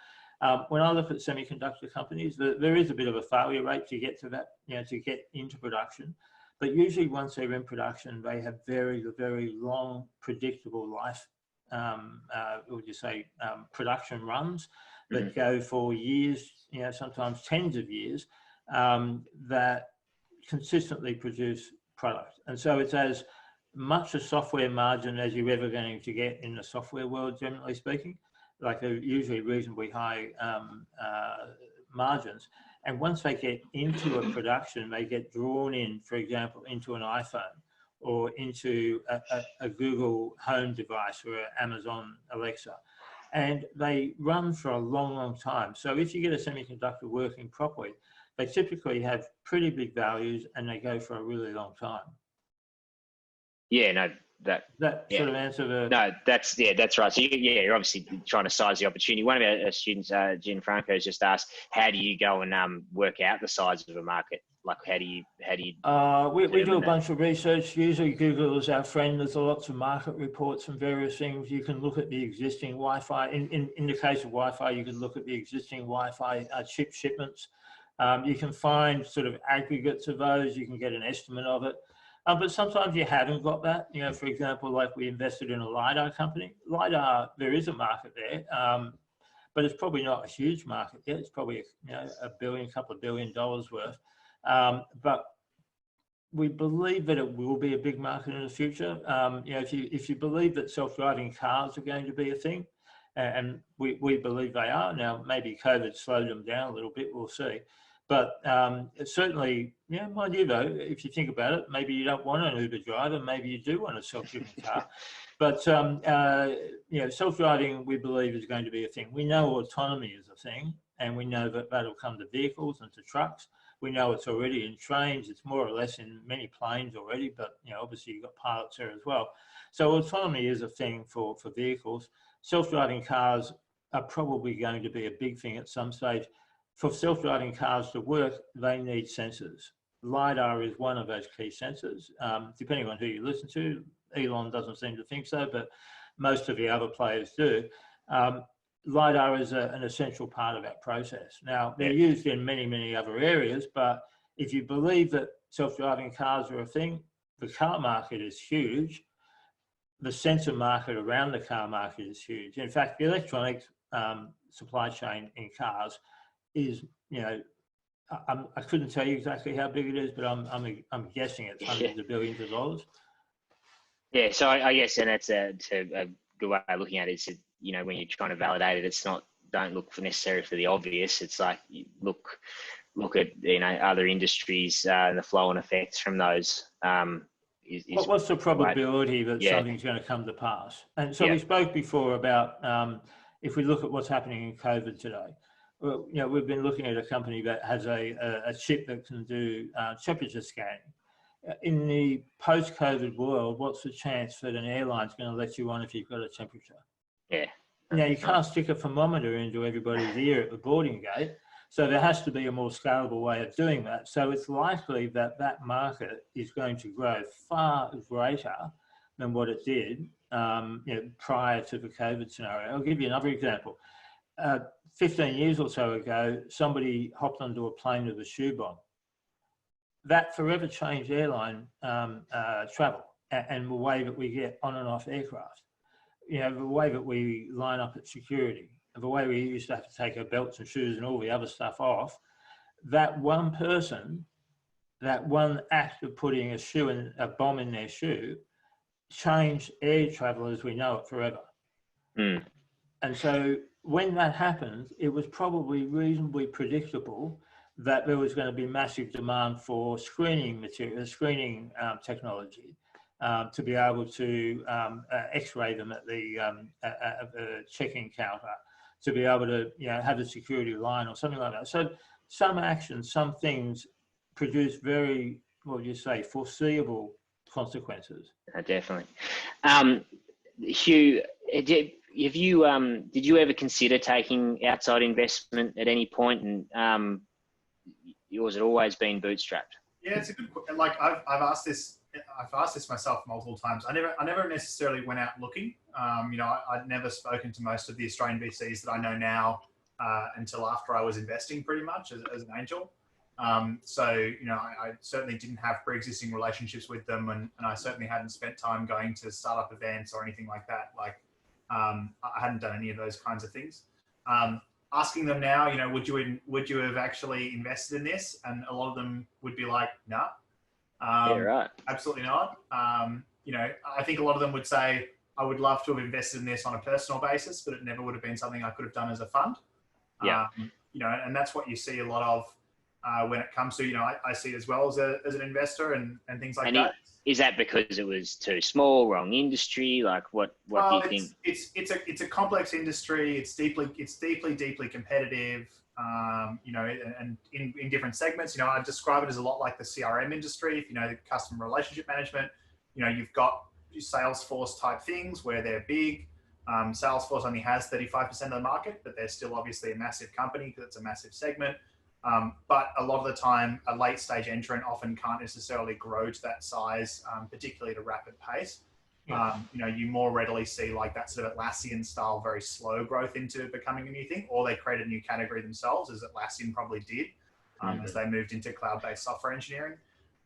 When I look at semiconductor companies, there is a bit of a failure rate to get to that, to get into production. But usually once they're in production, they have very, very long, predictable life, production runs that go for years, sometimes tens of years, that consistently produce product. And so it's as much a software margin as you're ever going to get in the software world, generally speaking, like usually reasonably high margins. And once they get into a production, they get drawn in, for example, into an iPhone or into a Google Home device or an Amazon Alexa. And they run for a long, long time. So if you get a semiconductor working properly, they typically have pretty big values and they go for a really long time. Yeah, no, that sort of answer the... No, that's right. So you're obviously trying to size the opportunity. One of our students, Gianfranco, has just asked, how do you go and work out the size of a market? Like, how do you? We do a bunch of research. Usually Google is our friend. There's lots of market reports and various things. You can look at the existing Wi-Fi. In the case of Wi-Fi, you can look at the existing Wi-Fi chip shipments. You can find sort of aggregates of those. You can get an estimate of it. But sometimes you haven't got that. For example, like we invested in a LiDAR company. LiDAR, there is a market there, but it's probably not a huge market yet. It's probably a couple of billion dollars worth. But we believe that it will be a big market in the future. If you believe that self-driving cars are going to be a thing, and we believe they are now, maybe COVID slowed them down a little bit, we'll see. But certainly, yeah, mind you though, if you think about it, maybe you don't want an Uber driver, maybe you do want a self-driven car. But self-driving, we believe, is going to be a thing. We know autonomy is a thing, and we know that that'll come to vehicles and to trucks. We know it's already in trains. It's more or less in many planes already, but obviously you've got pilots there as well. So autonomy is a thing for vehicles. Self-driving cars are probably going to be a big thing at some stage. For self-driving cars to work, they need sensors. LiDAR is one of those key sensors. Depending on who you listen to, Elon doesn't seem to think so, but most of the other players do. LiDAR is an essential part of that process. Now, they're used in many, many other areas, but if you believe that self-driving cars are a thing, the car market is huge. The sensor market around the car market is huge. In fact, the electronics supply chain in cars is, I couldn't tell you exactly how big it is, but I'm guessing it's hundreds of billions of dollars. Yeah, so I guess, and that's a good way of looking at it. Is when you're trying to validate it, it's not, don't look for necessarily for the obvious. It's like you look at other industries and the flow and effects from those. What's the probability that something's going to come to pass? And so we spoke before about if we look at what's happening in COVID today. Well, we've been looking at a company that has a chip that can do temperature scanning. In the post-COVID world, what's the chance that an airline's going to let you on if you've got a temperature? Yeah. Now, you can't stick a thermometer into everybody's ear at the boarding gate. So there has to be a more scalable way of doing that. So it's likely that that market is going to grow far greater than what it did prior to the COVID scenario. I'll give you another example. 15 years or so ago, somebody hopped onto a plane with a shoe bomb. That forever changed airline travel and the way that we get on and off aircraft. The way that we line up at security, the way we used to have to take our belts and shoes and all the other stuff off. That one person, that one act of putting a bomb in their shoe, changed air travel as we know it forever. Mm. And so when that happened, it was probably reasonably predictable that there was going to be massive demand for screening material, screening technology, to be able to X-ray them at the check-in counter, to be able to have a security line or something like that. So some actions, some things produce very, foreseeable consequences. Definitely. Hugh, did you ever consider taking outside investment at any point, and yours had always been bootstrapped? Yeah, it's a good. Like I've asked this myself multiple times. I never necessarily went out looking. I'd never spoken to most of the Australian VCs that I know now until after I was investing, pretty much as an angel. I certainly didn't have pre-existing relationships with them, and I certainly hadn't spent time going to startup events or anything like that. I hadn't done any of those kinds of things. Asking them now, would you have actually invested in this? And a lot of them would be like, no. Yeah, right. Absolutely not. I think a lot of them would say, I would love to have invested in this on a personal basis, but it never would have been something I could have done as a fund. Yeah. And that's what you see a lot of when it comes to, I see it as well as an investor and things like that. Is that because it was too small, wrong industry? Like what do you think? It's a complex industry. It's deeply competitive. And in different segments, I describe it as a lot like the CRM industry. If the customer relationship management, you've got Salesforce type things where they're big. Salesforce only has 35% of the market, but they're still obviously a massive company because it's a massive segment. But a lot of the time, a late stage entrant often can't necessarily grow to that size, particularly at a rapid pace. Yeah. You more readily see like that sort of Atlassian style, very slow growth into becoming a new thing, or they create a new category themselves, as Atlassian probably did, as they moved into cloud-based software engineering.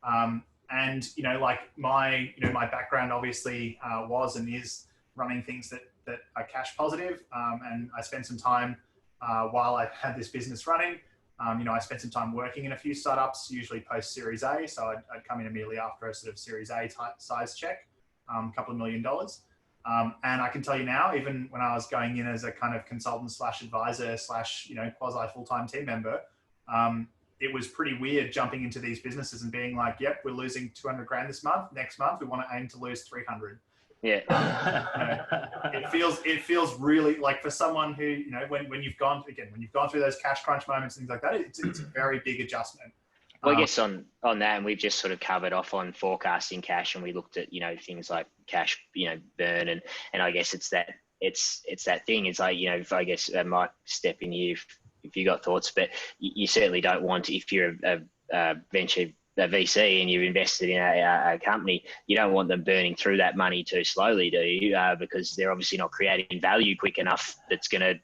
Like my background obviously was and is running things that are cash positive. And I spent some time while I had this business running. I spent some time working in a few startups, usually post Series A. So I'd come in immediately after a sort of Series A type size check, a couple of $1 million. And I can tell you now, even when I was going in as a kind of consultant / advisor / quasi full-time team member, it was pretty weird jumping into these businesses and being like, yep, we're losing 200 grand this month. Next month, we want to aim to lose 300. Yeah. It feels really like, for someone who, you know, when you've gone through those cash crunch moments and things like that, it's a very big adjustment. Well, I guess on that, and we've just sort of covered off on forecasting cash, and we looked at, you know, things like cash, you know, burn, and I guess it's that thing. It's like, you know, if I guess Mike, step in here if you got thoughts, but you certainly don't want, if you're a VC and you've invested in a company, you don't want them burning through that money too slowly, do you? Because they're obviously not creating value quick enough that's going to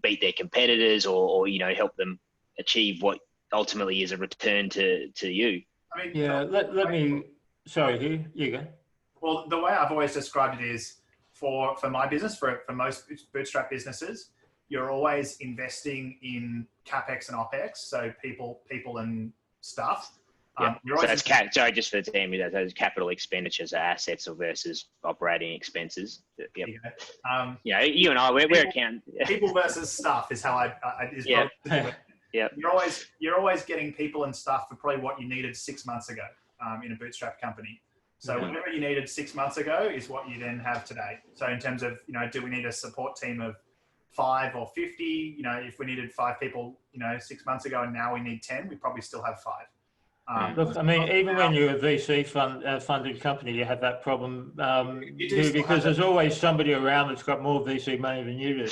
beat their competitors or, you know, help them achieve what ultimately is a return to you. I mean, yeah, let me, sorry, Hugh, you go. Well, the way I've always described it is for my business, for most bootstrap businesses, you're always investing in CapEx and OpEx. So people and stuff. Yeah. So that's sorry, just for the team, those capital expenditures are assets or versus operating expenses. Yep. Yeah. You know, you and I, we're accounting. People versus stuff is how Yeah. You're always getting people and stuff for probably what you needed 6 months ago in a bootstrap company. So whatever you needed 6 months ago is what you then have today. So in terms of, you know, do we need a support team of 5 or 50? You know, if we needed 5 people, you know, 6 months ago and now we need 10, we probably still have 5. Look, I mean, even when you're a VC funded company, you have that problem because there's always somebody around that's got more VC money than you do.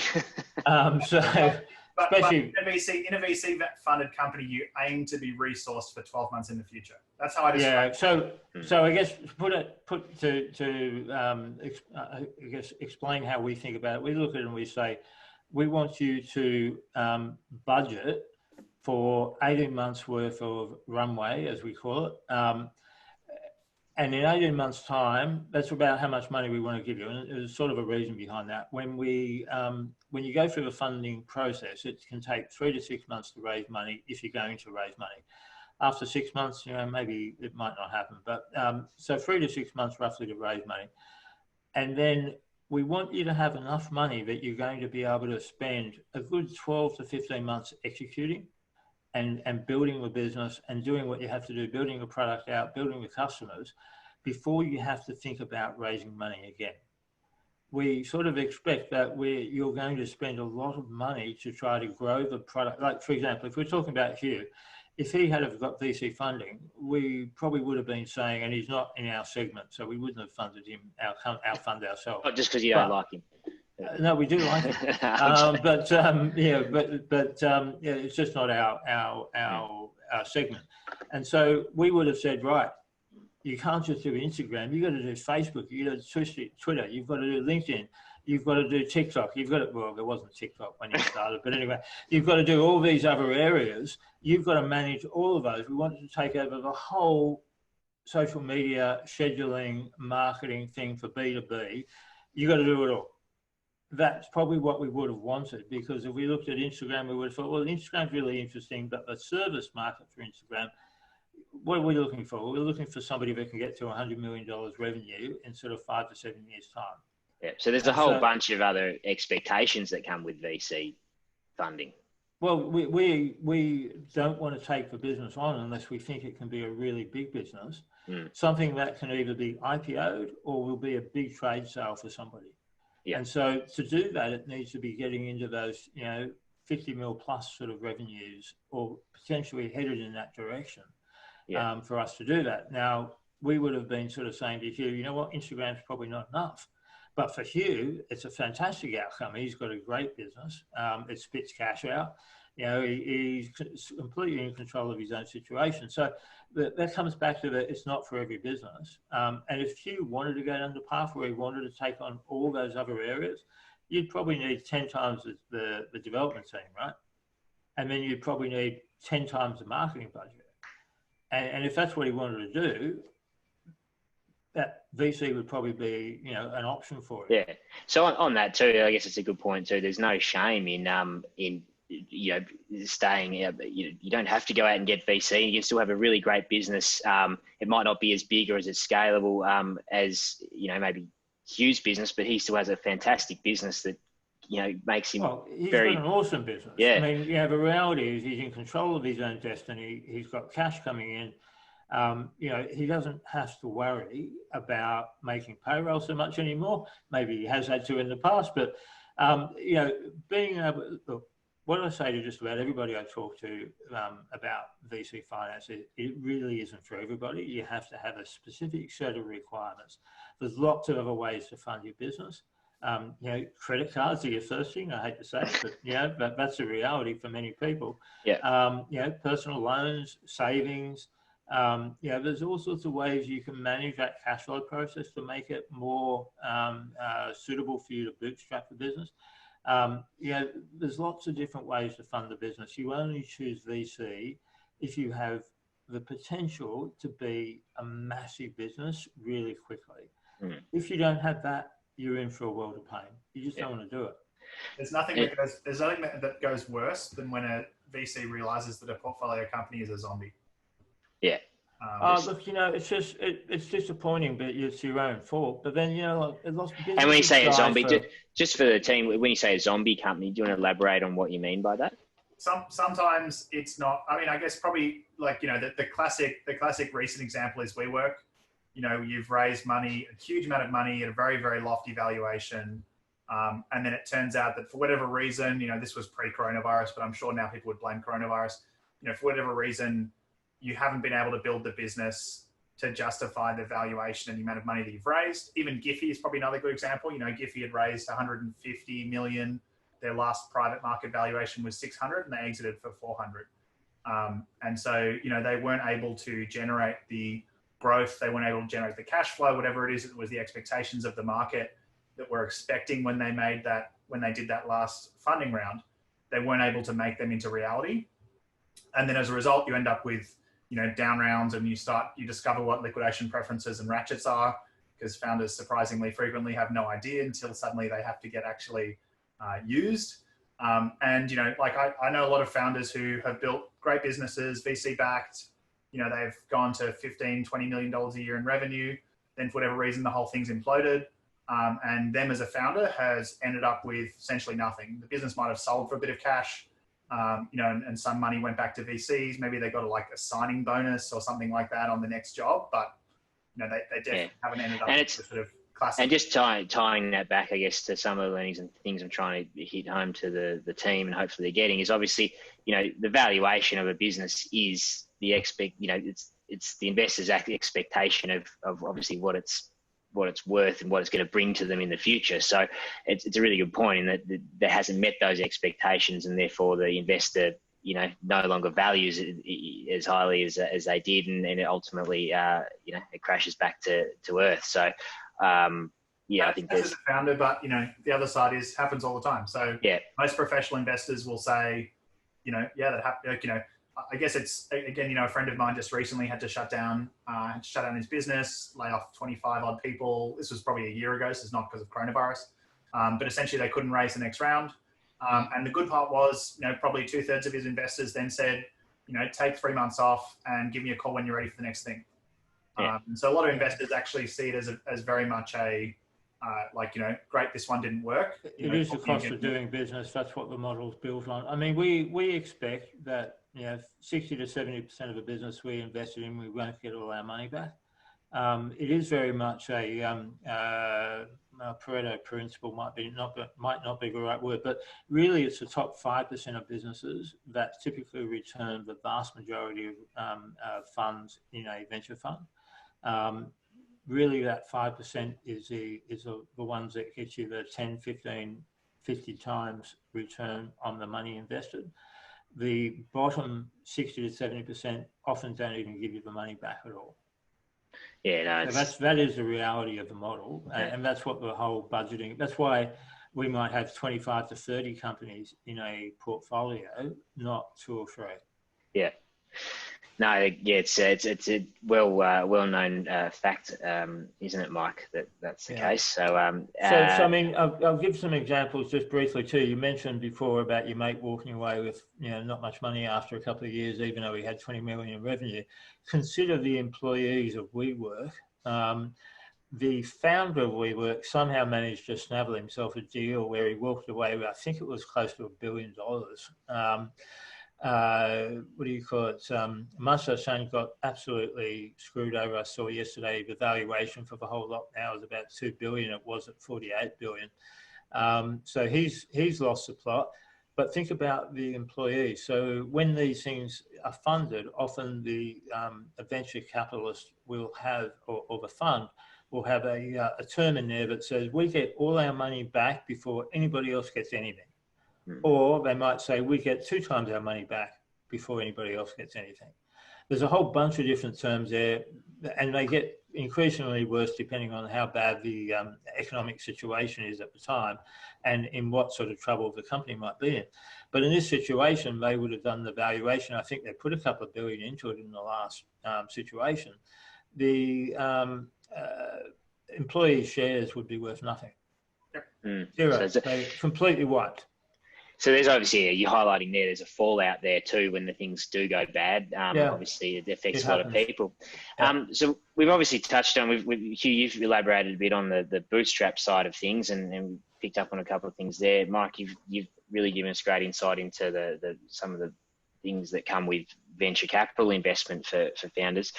But in a VC funded company, you aim to be resourced for 12 months in the future. That's how I describe it. Yeah. So I guess explain how we think about it. We look at it and we say, we want you to budget for 18 months worth of runway, as we call it. And in 18 months time, that's about how much money we want to give you. And there's sort of a reason behind that. When you go through the funding process, it can take 3 to 6 months to raise money if you're going to raise money. After 6 months, you know, maybe it might not happen, but so 3 to 6 months roughly to raise money. And then we want you to have enough money that you're going to be able to spend a good 12 to 15 months executing and building the business and doing what you have to do, building the product out, building the customers, before you have to think about raising money again. We sort of expect that you're going to spend a lot of money to try to grow the product. Like, for example, if we're talking about Hugh, if he had have got VC funding, we probably would have been saying, and he's not in our segment, so we wouldn't have funded him, our fund ourselves. Not just because you don't like him. No, we do like it, it's just not our segment. And so we would have said, right, you can't just do Instagram. You've got to do Facebook. You've got to do Twitter. You've got to do LinkedIn. You've got to do TikTok. Well, there wasn't TikTok when you started, but anyway, you've got to do all these other areas. You've got to manage all of those. We wanted to take over the whole social media scheduling, marketing thing for B2B. You've got to do it all. That's probably what we would have wanted, because if we looked at Instagram, we would have thought, well, Instagram's really interesting, but the service market for Instagram, what are we looking for? We're looking for somebody that can get to $100 million revenue in sort of 5 to 7 years' time. Yeah. So there's a whole bunch of other expectations that come with VC funding. Well, we don't want to take the business on unless we think it can be a really big business, something that can either be IPO'd or will be a big trade sale for somebody. Yeah. And so to do that, it needs to be getting into those, you know, 50 mil plus sort of revenues, or potentially headed in that direction for us to do that. Now, we would have been sort of saying to Hugh, you know what, Instagram's probably not enough. But for Hugh, it's a fantastic outcome. He's got a great business. It spits cash out. You know, he's completely in control of his own situation. So that comes back to that it's not for every business. And if Hugh wanted to go down the path where he wanted to take on all those other areas, you'd probably need 10 times the development team, right? And then you'd probably need 10 times the marketing budget. And if that's what he wanted to do, that VC would probably be, you know, an option for it. Yeah. So on that too, I guess it's a good point too. There's no shame in you know, staying. You don't have to go out and get VC. You can still have a really great business. It might not be as big or as scalable as, you know, maybe Hugh's business, but he still has a fantastic business that makes him Well, he's very, got an awesome business. Yeah. I mean, the reality is he's in control of his own destiny. He's got cash coming in. He doesn't have to worry about making payroll so much anymore. Maybe he has had to in the past, but being able, look, what I say to just about everybody I talk to about VC finance, it really isn't for everybody. You have to have a specific set of requirements. There's lots of other ways to fund your business. Credit cards are your first thing. I hate to say it, but that's the reality for many people. Yeah. Personal loans, savings. There's all sorts of ways you can manage that cash flow process to make it more suitable for you to bootstrap the business. There's lots of different ways to fund the business. You only choose VC if you have the potential to be a massive business really quickly. If you don't have that, you're in for a world of pain. You just don't want to do it. There's nothing that goes worse than when a VC realizes that a portfolio company is a zombie. Yeah. Look, it's disappointing, but it's your own fault. But then, and when you say a zombie, just for the team, when you say a zombie company, do you want to elaborate on what you mean by that? Sometimes it's not. I mean, I guess probably the classic recent example is WeWork. You've raised money, a huge amount of money at a very, very lofty valuation. And then it turns out that for whatever reason, this was pre-coronavirus, but I'm sure now people would blame coronavirus. For whatever reason, you haven't been able to build the business to justify the valuation and the amount of money that you've raised. Even Giphy is probably another good example. Giphy had raised 150 million. Their last private market valuation was 600 and they exited for 400. And so, they weren't able to generate the growth. They weren't able to generate the cash flow, whatever it is. It was the expectations of the market that were expecting when they did that last funding round. They weren't able to make them into reality. And then as a result, you end up with, down rounds and you discover what liquidation preferences and ratchets are, because founders surprisingly frequently have no idea until suddenly they have to get actually used. I know a lot of founders who have built great businesses, VC backed, they've gone to $15, $20 million a year in revenue. Then for whatever reason, the whole thing's imploded. And them as a founder has ended up with essentially nothing. The business might have sold for a bit of cash, and some money went back to VCs. Maybe they got a signing bonus or something like that on the next job, but they definitely haven't ended up with sort of classic. And just tying that back, I guess, to some of the learnings and things I'm trying to hit home to the team and hopefully they're getting is obviously, the valuation of a business is it's the investor's expectation of obviously what it's worth and what it's going to bring to them in the future. So it's a really good point in that that hasn't met those expectations, and therefore the investor, no longer values it as highly as they did, and it ultimately, it crashes back to earth. So, I think that's as a founder, but the other side happens all the time. So most professional investors will say, that happened. I guess it's, again, a friend of mine just recently had to shut down his business, lay off 25 odd people. This was probably a year ago, so it's not because of coronavirus. But essentially they couldn't raise the next round. And the good part was, probably 2/3 of his investors then said, take 3 months off and give me a call when you're ready for the next thing. And so a lot of investors actually see it as very much a, great, this one didn't work. It is the cost of doing business. That's what the model's built on. I mean, we expect that, 60 to 70% of the business we invested in, we won't get all our money back. It is very much a Pareto principle, might not be the right word, but really it's the top 5% of businesses that typically return the vast majority of funds in a venture fund. Really that 5% is the ones that get you the 10, 15, 50 times return on the money invested. The bottom 60 to 70% often don't even give you the money back at all. Yeah, no, so that is the reality of the model, and that's what the whole budgeting. That's why we might have 25 to 30 companies in a portfolio, not 2 or 3. Yeah. No, yeah, it's a well-known fact, isn't it, Mike? That's the case. So I mean, I'll give some examples just briefly too. You mentioned before about your mate walking away with not much money after a couple of years, even though he had 20 million in revenue. Consider the employees of WeWork. the founder of WeWork somehow managed to snaffle himself a deal where he walked away with, I think it was close to $1 billion. What do you call it? Master Son got absolutely screwed over. I saw yesterday the valuation for the whole lot now is about $2 billion. It was at $48 billion. So he's lost the plot. But think about the employees. So when these things are funded, often the venture capitalist will have, or the fund will have a term in there that says we get all our money back before anybody else gets anything. Or they might say we get 2 times our money back before anybody else gets anything. There's a whole bunch of different terms there, and they get increasingly worse depending on how bad the economic situation is at the time and in what sort of trouble the company might be in. But in this situation, they would have done the valuation. I think they put a couple of billion into it in the last situation. The employee shares would be worth nothing. Zero. So they completely wiped. So there's obviously, you're highlighting there's a fallout there too when the things do go bad. Obviously, it affects a lot of people. So we've obviously touched on, Hugh, you've elaborated a bit on the bootstrap side of things and picked up on a couple of things there. Mike, you've really given us great insight into some of the things that come with venture capital investment for founders.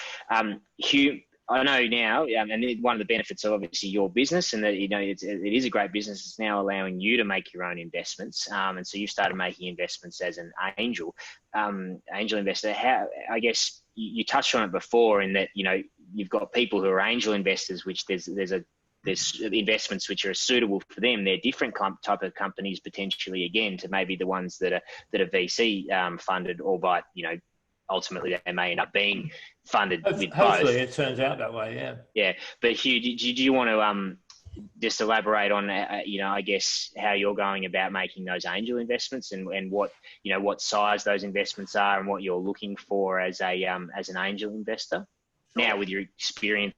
Hugh, I know now, and one of the benefits of obviously your business, and that it is a great business. It's now allowing you to make your own investments, and so you've started making investments as an angel investor. How, I guess you touched on it before, in that you've got people who are angel investors, which there's investments which are suitable for them. They're different type of companies potentially, again, to maybe the ones that are VC funded, or by ultimately they may end up being funded with both. Hopefully it turns out that way, yeah. Yeah, but Hugh, do you want to just elaborate on, I guess, how you're going about making those angel investments and what size those investments are and what you're looking for as an angel investor now with your experience,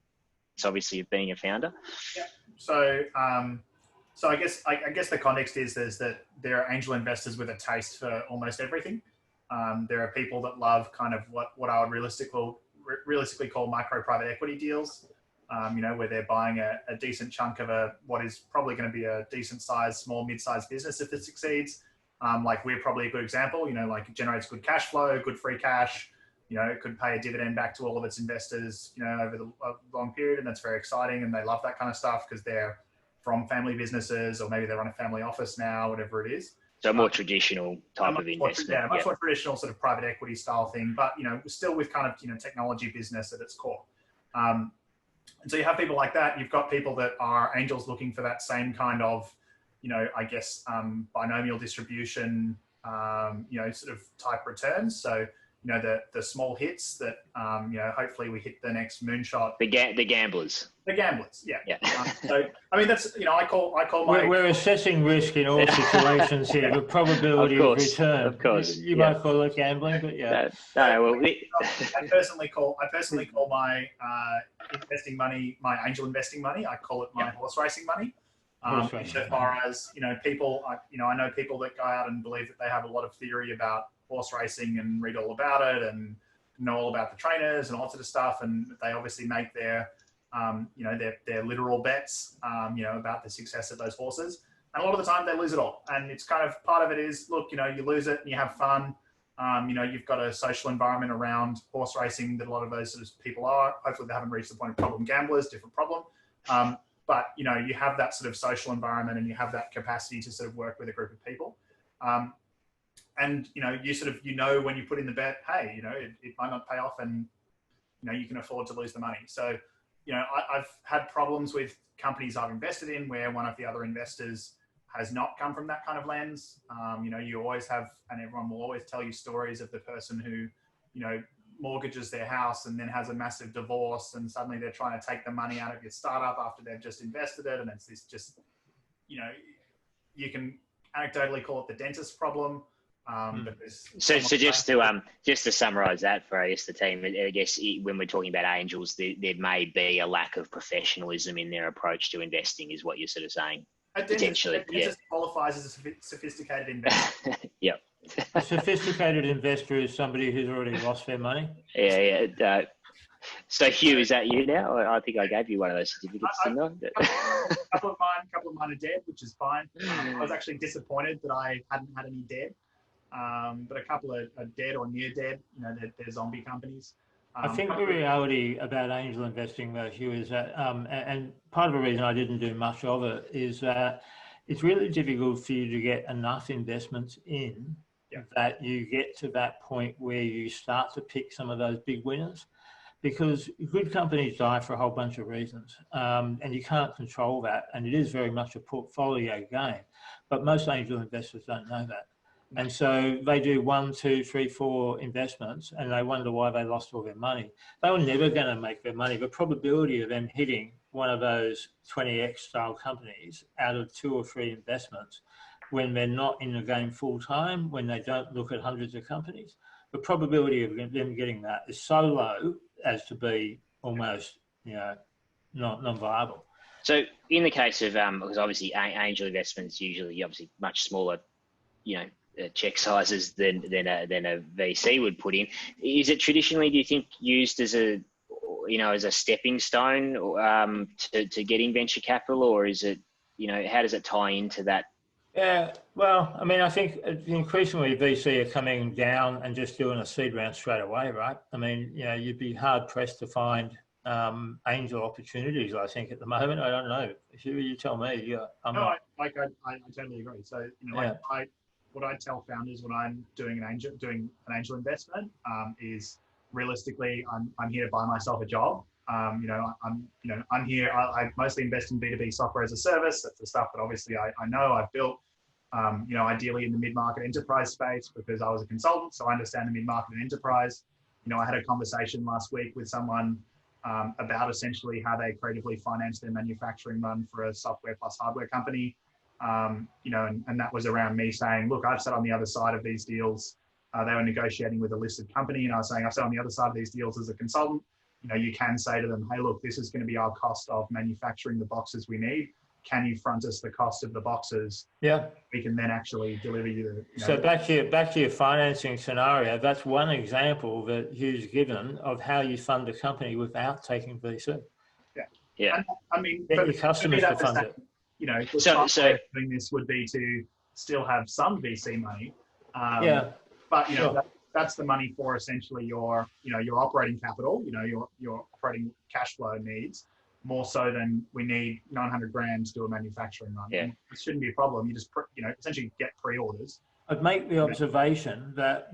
obviously, of being a founder? Yeah. So I guess the context is that there are angel investors with a taste for almost everything. There are people that love kind of what I would realistically call micro private equity deals, where they're buying a decent chunk of what is probably going to be a decent sized, small, mid-sized business if it succeeds. Like we're probably a good example, like it generates good cash flow, good free cash, it could pay a dividend back to all of its investors, over the long period. And that's very exciting. And they love that kind of stuff because they're from family businesses, or maybe they run a family office now, whatever it is. So a more traditional type of investment. Much more traditional sort of private equity style thing, but, still with kind of, technology business at its core. And so you have people like that. You've got people that are angels looking for that same kind of, binomial distribution, sort of type returns. So, the small hits that, hopefully we hit the next moonshot. The gamblers. The gamblers, yeah. So, I mean, that's, I call my... We're assessing risk in all situations here, the probability of return. Of course. You might call it gambling, but yeah. I personally call my investing money, my angel investing money, I call it my horse racing money. So far as, people, I know people that go out and believe that they have a lot of theory about horse racing and read all about it and know all about the trainers and all sort of stuff. And they obviously make their literal bets, about the success of those horses. And a lot of the time they lose it all. And it's kind of, part of it is, look, you lose it and you have fun. You've got a social environment around horse racing that a lot of those sort of people are. Hopefully they haven't reached the point of problem gamblers, different problem. But, you have that sort of social environment and you have that capacity to sort of work with a group of people. And, you sort of, when you put in the bet, hey, it might not pay off and, you can afford to lose the money. So, I've had problems with companies I've invested in where one of the other investors has not come from that kind of lens. You always have, and everyone will always tell you stories of the person who, mortgages their house and then has a massive divorce, and suddenly they're trying to take the money out of your startup after they've just invested it. And it's this just, you can anecdotally call it the dentist problem. So just to summarize that for, I guess, the team, I guess when we're talking about angels, there may be a lack of professionalism in their approach to investing, is what you're sort of saying. Potentially, it just qualifies as a sophisticated investor. Yep. A sophisticated investor is somebody who's already lost their money. Yeah. So Hugh, is that you now? I think I gave you one of those certificates, didn't I? A couple of mine are dead, which is fine. I was actually disappointed that I hadn't had any dead, but a couple are dead or near dead. You know, they're zombie companies. I think the reality about angel investing, though, Hugh, is that, and part of the reason I didn't do much of it is that it's really difficult for you to get enough investments in that you get to that point where you start to pick some of those big winners, because good companies die for a whole bunch of reasons, and you can't control that. And it is very much a portfolio game, but most angel investors don't know that. And so they do 1, 2, 3, 4 investments and they wonder why they lost all their money. They were never going to make their money. The probability of them hitting one of those 20x style companies out of 2 or 3 investments when they're not in the game full time, when they don't look at hundreds of companies, the probability of them getting that is so low as to be almost, non-viable. So in the case of, because obviously angel investments usually obviously much smaller, check sizes than a VC would put in. Is it traditionally, do you think, used as a stepping stone to getting venture capital, or is it, how does it tie into that? Yeah, well, I mean, I think increasingly VC are coming down and just doing a seed round straight away, right? I mean, you'd be hard pressed to find angel opportunities, I think, at the moment. I don't know. You tell me. I totally agree. So, what I tell founders when I'm doing an angel investment is realistically, I'm here to buy myself a job. I'm here. I mostly invest in B2B software as a service. That's the stuff that obviously I know I've built. Ideally in the mid-market enterprise space, because I was a consultant, so I understand the mid-market and enterprise. I had a conversation last week with someone about essentially how they creatively finance their manufacturing run for a software plus hardware company. And that was around me saying, look, I've sat on the other side of these deals. They were negotiating with a listed company, and I was saying, I've sat on the other side of these deals as a consultant. You can say to them, hey, look, this is going to be our cost of manufacturing the boxes we need. Can you front us the cost of the boxes? Yeah. We can then actually deliver you the. So back to your financing scenario, that's one example that Hugh's given of how you fund a company without taking VC. Yeah. And, I mean, get your customers to fund it. So doing this would be to still have some VC money. But that's the money for essentially your operating capital, your operating cash flow needs, more so than we need 900 grand to do a manufacturing run. Yeah. It shouldn't be a problem. You just essentially get pre-orders. I'd make the observation that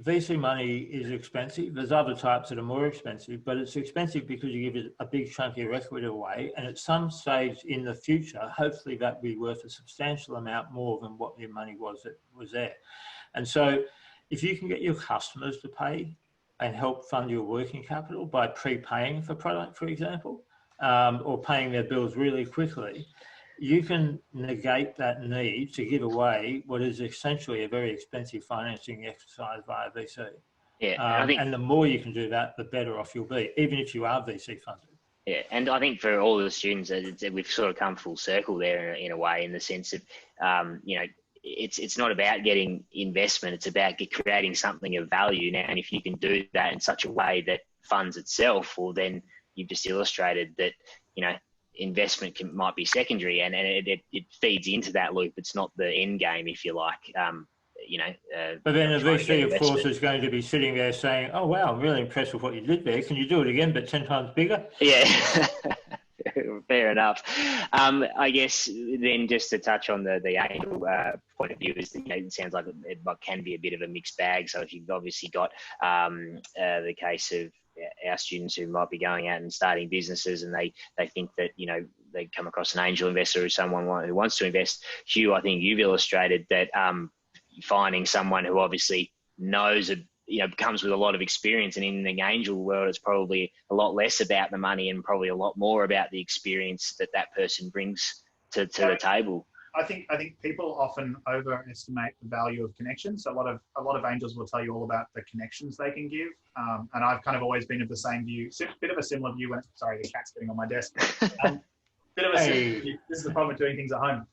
VC money is expensive. There's other types that are more expensive, but it's expensive because you give it a big chunk of your equity away, and at some stage in the future, hopefully that will be worth a substantial amount more than what your money was that was there. And so if you can get your customers to pay and help fund your working capital by prepaying for product, for example, or paying their bills really quickly, you can negate that need to give away what is essentially a very expensive financing exercise via VC. Yeah, and the more you can do that, the better off you'll be, even if you are VC funded. Yeah, and I think for all the students, we've sort of come full circle there in a way, in the sense of, it's not about getting investment, it's about creating something of value now. And if you can do that in such a way that funds itself, well, then you've just illustrated that, investment might be secondary, and it feeds into that loop. It's not the end game, if you like. But then the VC, of course, is going to be sitting there saying, oh, wow, I'm really impressed with what you did there. Can you do it again, but 10 times bigger? Yeah, fair enough. I guess then just to touch on the angel point of view, is that, it sounds like it can be a bit of a mixed bag. So if you've obviously got the case of our students who might be going out and starting businesses, and they think that, they come across an angel investor or someone who wants to invest. Hugh, I think you've illustrated that finding someone who obviously knows, comes with a lot of experience, and in the angel world, it's probably a lot less about the money and probably a lot more about the experience that person brings to the table. I think people often overestimate the value of connections. So a lot of angels will tell you all about the connections they can give. And I've kind of always been of the same view, bit of a similar view sorry, the cat's getting on my desk. Bit of a similar view. This is the problem with doing things at home.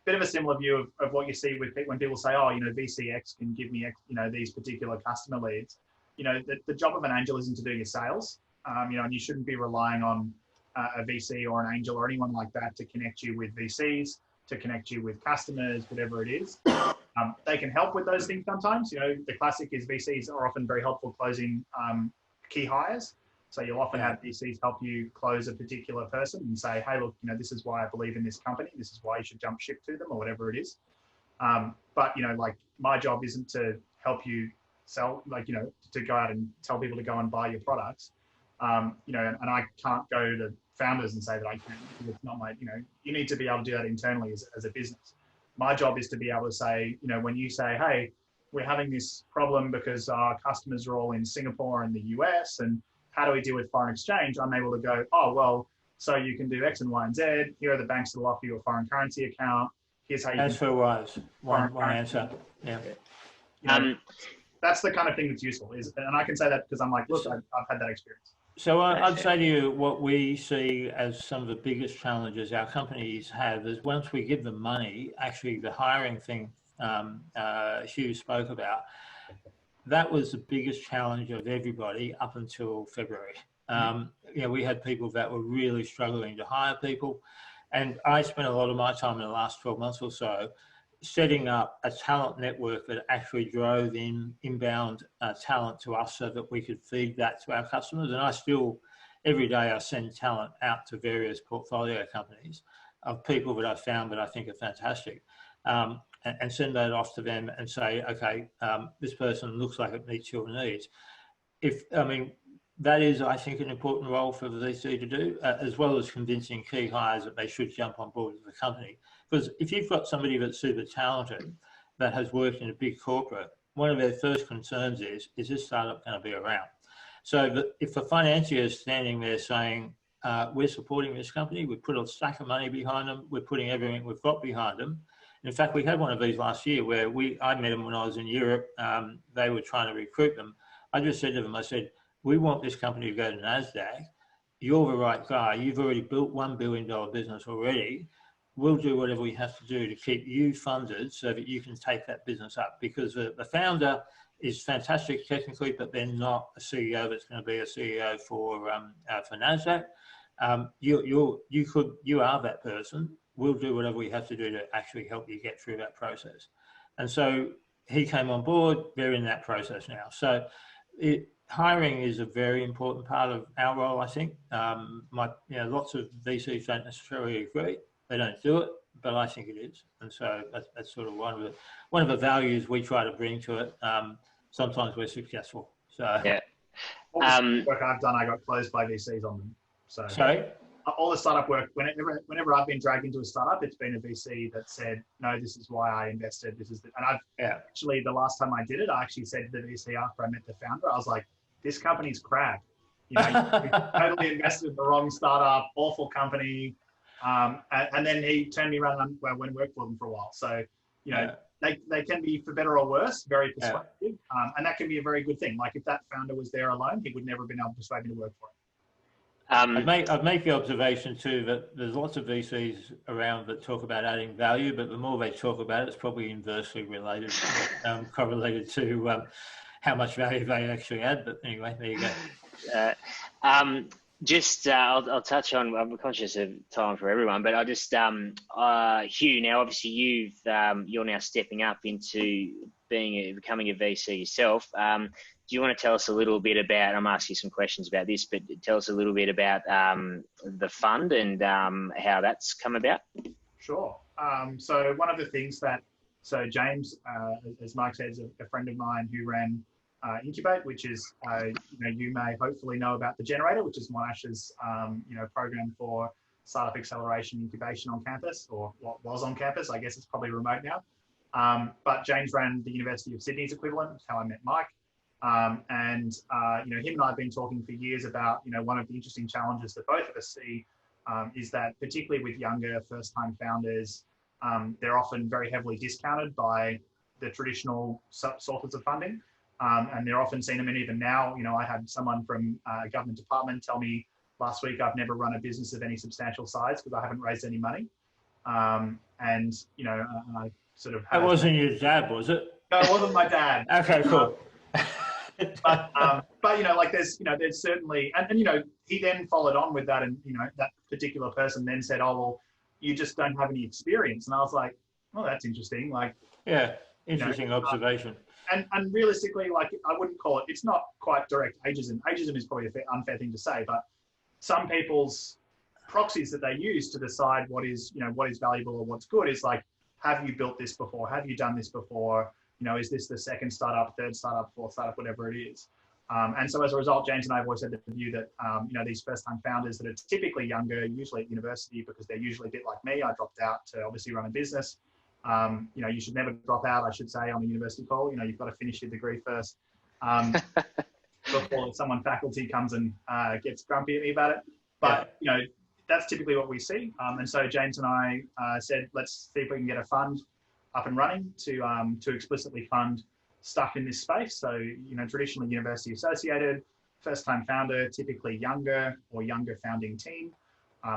Bit of a similar view of what you see with when people say, oh, VCX can give me, these particular customer leads. The job of an angel isn't to do your sales. and you shouldn't be relying on a VC or an angel or anyone like that to connect you with VCs, to connect you with customers, whatever it is. They can help with those things sometimes. The classic is VCs are often very helpful closing key hires. So you'll often have VCs help you close a particular person and say, hey, look, this is why I believe in this company. This is why you should jump ship to them or whatever it is. But, like my job isn't to help you sell, to go out and tell people to go and buy your products. And I can't go to founders and say that I can. It's not my, you need to be able to do that internally as a business. My job is to be able to say, when you say, hey, we're having this problem because our customers are all in Singapore and the US, and how do we deal with foreign exchange? I'm able to go, oh, well, so you can do X and Y and Z. Here are the banks that will offer you a foreign currency account. Here's how you TransferWise, one answer. Yeah. That's the kind of thing that's useful. And I can say that because I'm like, look, I've had that experience. So I'd say to you, what we see as some of the biggest challenges our companies have is once we give them money, actually the hiring thing Hugh spoke about, that was the biggest challenge of everybody up until February. We had people that were really struggling to hire people. And I spent a lot of my time in the last 12 months or so setting up a talent network that actually drove inbound talent to us so that we could feed that to our customers. And I still, every day I send talent out to various portfolio companies of people that I've found that I think are fantastic, and send that off to them and say, okay, this person looks like it meets your needs. That is, I think, an important role for the VC to do, as well as convincing key hires that they should jump on board with the company. Because if you've got somebody that's super talented that has worked in a big corporate, one of their first concerns is this startup going to be around? So if the financier is standing there saying, we're supporting this company, we put a stack of money behind them, we're putting everything we've got behind them. In fact, we had one of these last year where I met them when I was in Europe. They were trying to recruit them. I just said to them, I said, we want this company to go to NASDAQ. You're the right guy. You've already built $1 billion business already. We'll do whatever we have to do to keep you funded so that you can take that business up, because the founder is fantastic technically, but they're not a CEO that's going to be a CEO for NASDAQ. You are that person. We'll do whatever we have to do to actually help you get through that process. And so he came on board. They're in that process now. So hiring is a very important part of our role, I think. Lots of VCs don't necessarily agree. They don't do it, but I think it is. And so that's sort of one of the values we try to bring to it. Sometimes we're successful. So yeah. Work I've done, I got closed by VCs on them. So sorry? All the startup work, whenever I've been dragged into a startup, it's been a VC that said, no, this is why I invested. Actually, the last time I did it, I actually said to the VC after I met the founder, I was like, this company's crap. You totally invested in the wrong startup, awful company. And then he turned me around and I went and worked for them for a while. So, they can be, for better or worse, very persuasive. And that can be a very good thing. Like if that founder was there alone, he would never have been able to persuade me to work for him. I'd make the observation too that there's lots of VCs around that talk about adding value, but the more they talk about it, it's probably inversely related, correlated to how much value they actually add. But anyway, there you go. I'll touch on, I'm conscious of time for everyone, but I'll just, Hugh, now obviously you're now stepping up into becoming a VC yourself. Do you want to tell us a little bit about, I'm asking you some questions about this, but tell us a little bit about the fund and how that's come about? Sure. So one of the things James, as Mike said, is a friend of mine who ran Incubate, which is, you may hopefully know about the Generator, which is Monash's, program for startup acceleration incubation on campus, or what was on campus. I guess it's probably remote now. But James ran the University of Sydney's equivalent. That's how I met Mike. Him and I have been talking for years about, one of the interesting challenges that both of us see is that particularly with younger first-time founders, they're often very heavily discounted by the traditional sources of funding. And they're often seen, even now, I had someone from a government department tell me last week, I've never run a business of any substantial size because I haven't raised any money. I sort of... That wasn't your dad, was it? No, it wasn't my dad. Okay, cool. But you know, like there's certainly, and you know, he then followed on with that, and you know, that particular person then said, "Oh well, you just don't have any experience," and I was like, "Well, that's interesting." Like, yeah, interesting observation. And realistically, like I wouldn't call it. It's not quite direct ageism. Ageism is probably an unfair thing to say, but some people's proxies that they use to decide what is valuable or what's good is like, have you built this before? Have you done this before? You know, is this the second startup, third startup, fourth startup, whatever it is? And so as a result, James and I have always had the view that, you know, these first-time founders that are typically younger, usually at university, because they're usually a bit like me. I dropped out to obviously run a business. You know, you should never drop out, I should say, on a university call. You know, you've got to finish your degree first before someone faculty comes and gets grumpy at me about it. But, you know, that's typically what we see. And so James and I said, let's see if we can get a fund up and running to explicitly fund stuff in this space. So, you know, traditionally university associated, first-time founder, typically younger or younger founding team,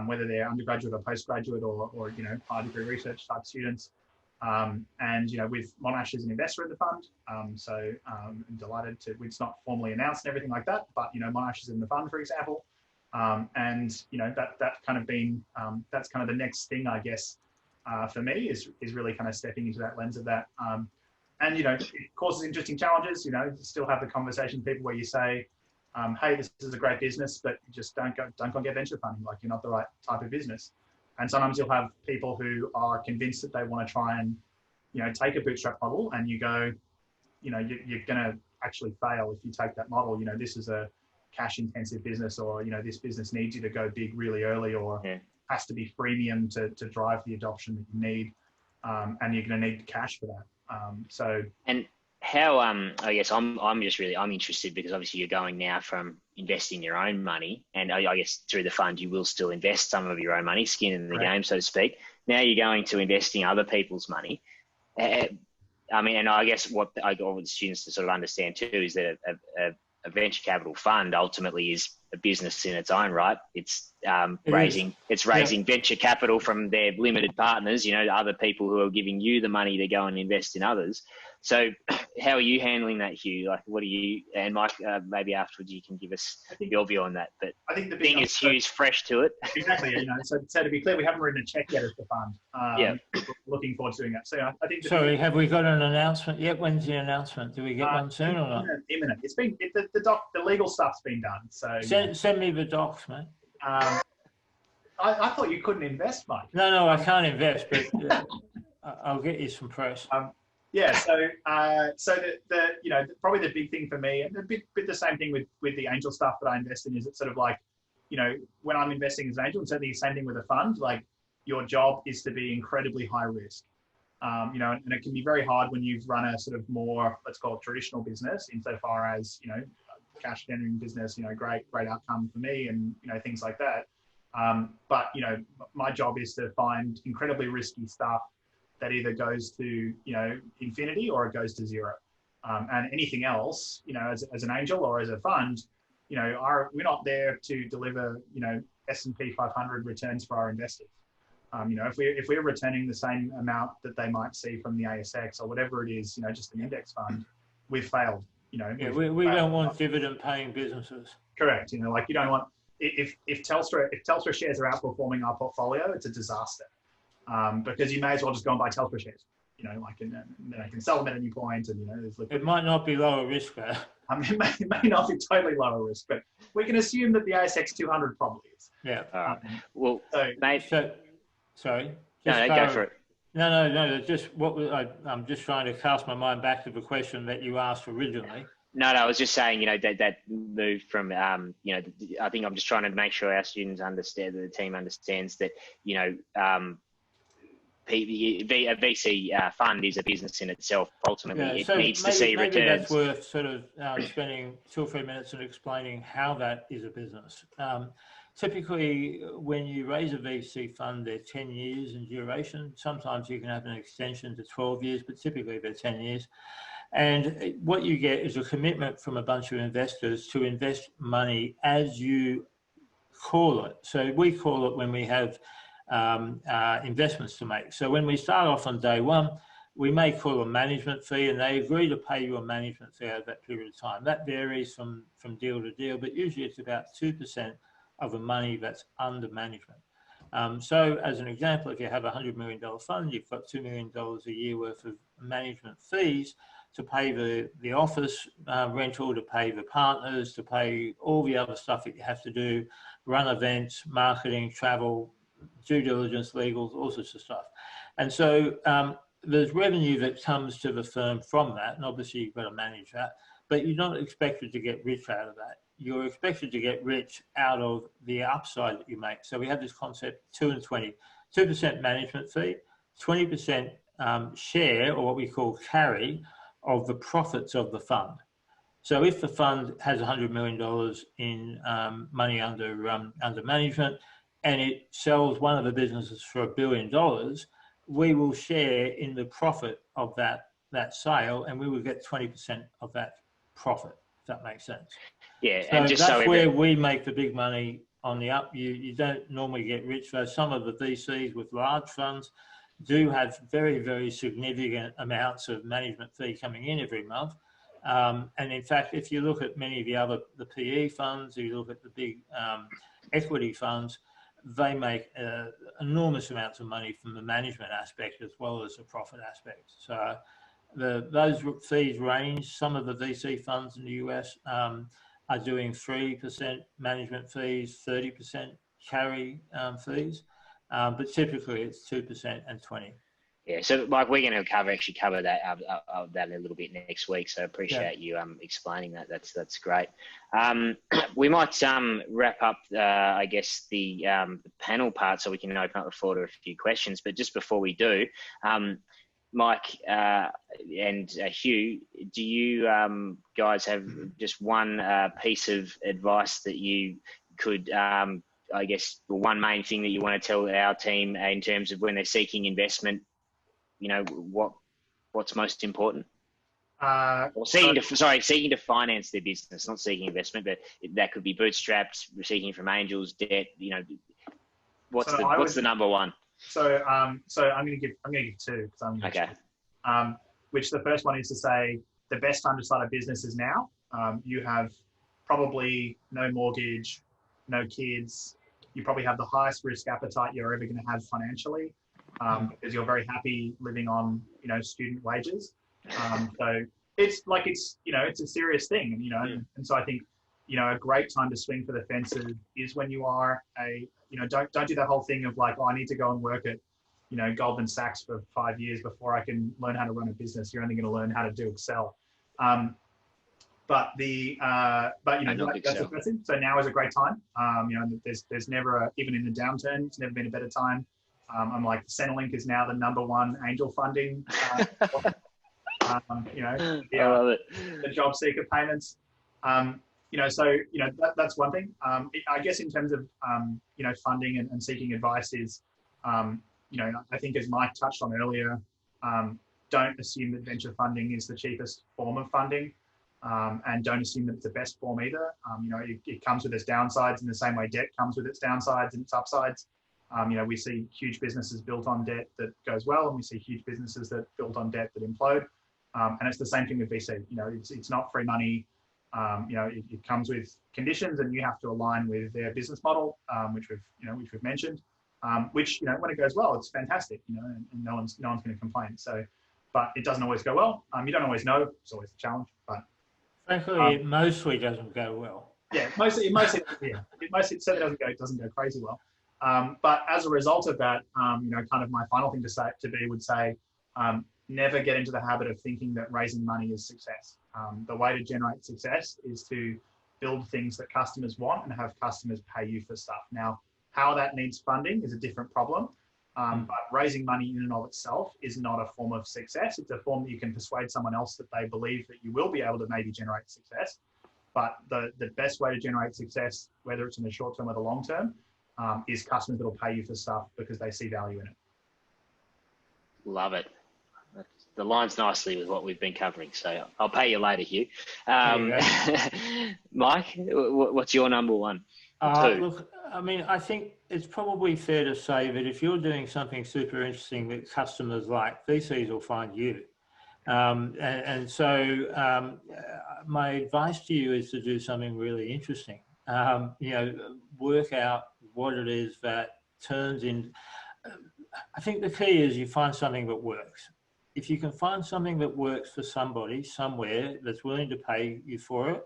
whether they're undergraduate or postgraduate or you know, high degree research type students. And, you know, with Monash as an investor in the fund. So I'm delighted to, it's not formally announced and everything like that, but, you know, Monash is in the fund, for example. And, you know, that kind of been, that's kind of the next thing, I guess, for me is really kind of stepping into that lens of that. And, you know, it causes interesting challenges, you know, you still have the conversation with people where you say, hey, this is a great business, but just don't go and get venture funding, like you're not the right type of business. And sometimes you'll have people who are convinced that they want to try and, you know, take a bootstrap model, and you go, you know, you're going to actually fail if you take that model. You know, this is a cash intensive business, or, you know, this business needs you to go big really early, or has to be freemium to drive the adoption that you need. And you're going to need cash for that. And how, I guess I'm interested because obviously you're going now from investing your own money, and I guess through the fund you will still invest some of your own money, skin in the game, so to speak. Now you're going to investing other people's money. I mean, and I guess what I want the students to sort of understand too is that a venture capital fund ultimately is a business in its own right. It's raising venture capital from their limited partners, you know, other people who are giving you the money to go and invest in others. So how are you handling that, Hugh? Like, what are you, and Mike, maybe afterwards you can give us your view on that. But I think the thing is, Hugh's fresh to it. Exactly. You know, so to be clear, we haven't written a check yet as the fund. Looking forward to doing that. So I think. Sorry, have we got an announcement yet? When's the announcement? Do we get one soon or not? Imminent. It's been the legal stuff's been done. So send me the docs, mate. I thought you couldn't invest, Mike. No, I can't invest, but I'll get you some press. Yeah, so the you know, probably the big thing for me, and a bit the same thing with the angel stuff that I invest in, is it's sort of like, you know, when I'm investing as an angel, and certainly the same thing with a fund, like your job is to be incredibly high risk. You know, and it can be very hard when you've run a sort of more, let's call it traditional business, insofar as, you know, cash generating business, you know, great outcome for me, and, you know, things like that. But, you know, my job is to find incredibly risky stuff that either goes to, you know, infinity or it goes to zero. And anything else, you know, as an angel or as a fund, you know, we're not there to deliver, you know, S&P 500 returns for our investors. You know, if we're returning the same amount that they might see from the ASX or whatever it is, you know, just an index fund, we've failed. You know, yeah, we don't want dividend-paying businesses. Correct. You know, like you don't want, if Telstra shares are outperforming our portfolio, it's a disaster. Because you may as well just go and buy Telstra shares, you know, like, and then I can sell them at any point, and, you know, there's it might not be lower risk though. I mean, it may not be totally lower risk, but we can assume that the ASX 200 probably is. Yeah. Well, sorry. No, go for it. No. Just I'm just trying to cast my mind back to the question that you asked originally. No, I was just saying, you know, that move from, you know, I think I'm just trying to make sure our students understand, that the team understands that, you know, a VC fund is a business in itself. Ultimately, it needs to see returns. Maybe that's worth sort of spending 2 or 3 minutes and explaining how that is a business. Typically, when you raise a VC fund, they're 10 years in duration. Sometimes you can have an extension to 12 years, but typically they're 10 years. And what you get is a commitment from a bunch of investors to invest money as you call it. So we call it when we have investments to make. So when we start off on day one, we may call a management fee, and they agree to pay you a management fee over that period of time. That varies from deal to deal, but usually it's about 2% of the money that's under management. So as an example, if you have a $100 million fund, you've got $2 million a year worth of management fees to pay the office rental, to pay the partners, to pay all the other stuff that you have to do, run events, marketing, travel, due diligence, legals, all sorts of stuff. And so there's revenue that comes to the firm from that, and obviously you've got to manage that, but you're not expected to get rich out of that. You're expected to get rich out of the upside that you make. So we have this concept, 2 and 20, 2% management fee, 20% share, or what we call carry, of the profits of the fund. So if the fund has $100 million in money under management, and it sells one of the businesses for $1 billion, we will share in the profit of that sale, and we will get 20% of that profit, if that makes sense. Yeah, So and just that's so where we make the big money on the up. You don't normally get rich, though some of the VCs with large funds do have very, very significant amounts of management fee coming in every month. And in fact, if you look at many of the PE funds, you look at the big equity funds, they make enormous amounts of money from the management aspect as well as the profit aspect. So those fees range. Some of the VC funds in the US are doing 3% management fees, 30% carry fees, but typically it's 2% and 20%. Yeah, so like we're going to actually cover that that a little bit next week. So I appreciate you explaining that. That's great. We might wrap up, I guess, the panel part so we can open up the floor to a few questions. But just before we do, Mike and Hugh, do you guys have just one piece of advice that you could, I guess, one main thing that you want to tell our team in terms of when they're seeking investment? You know, what's most important? Or seeking to finance their business, not seeking investment, but that could be bootstrapped, seeking from angels, debt. You know, what's the number one? So I'm going to give two, because okay. Which the first one is to say the best time to start a business is now. You have probably no mortgage, no kids. You probably have the highest risk appetite you're ever going to have financially, because you're very happy living on, student wages. So it's a serious thing, and so I think, a great time to swing for the fences is when you are don't do that whole thing of like, oh, I need to go and work at, Goldman Sachs for 5 years before I can learn how to run a business. You're only going to learn how to do Excel. That's the first thing. So now is a great time. There's never even in the downturn, it's never been a better time. I'm like, Centrelink is now the #1 angel funding. I love it. The job seeker payments. That's one thing. I guess in terms of, funding and seeking advice is, I think as Mike touched on earlier, don't assume that venture funding is the cheapest form of funding, and don't assume that it's the best form either. It comes with its downsides in the same way debt comes with its downsides and its upsides. We see huge businesses built on debt that goes well, and we see huge businesses that built on debt that implode. And it's the same thing with VC. It's not free money. It comes with conditions, and you have to align with their business model, which we've mentioned. Which when it goes well, it's fantastic. And no one's going to complain. So, but it doesn't always go well. You don't always know. It's always a challenge. But frankly, it mostly doesn't go well. Yeah, it certainly doesn't go crazy well. But as a result of that, kind of my final thing would say, never get into the habit of thinking that raising money is success. The way to generate success is to build things that customers want and have customers pay you for stuff. Now, how that needs funding is a different problem, but raising money in and of itself is not a form of success. It's a form that you can persuade someone else that they believe that you will be able to maybe generate success. But the best way to generate success, whether it's in the short term or the long term, is customers that will pay you for stuff because they see value in it. Love it. The lines nicely with what we've been covering. So I'll pay you later, Hugh. Mike, what's your number one? Look, I mean, I think it's probably fair to say that if you're doing something super interesting that customers like, VCs will find you. My advice to you is to do something really interesting. Work out what it is that turns in. I think the key is you find something that works. If you can find something that works for somebody somewhere that's willing to pay you for it,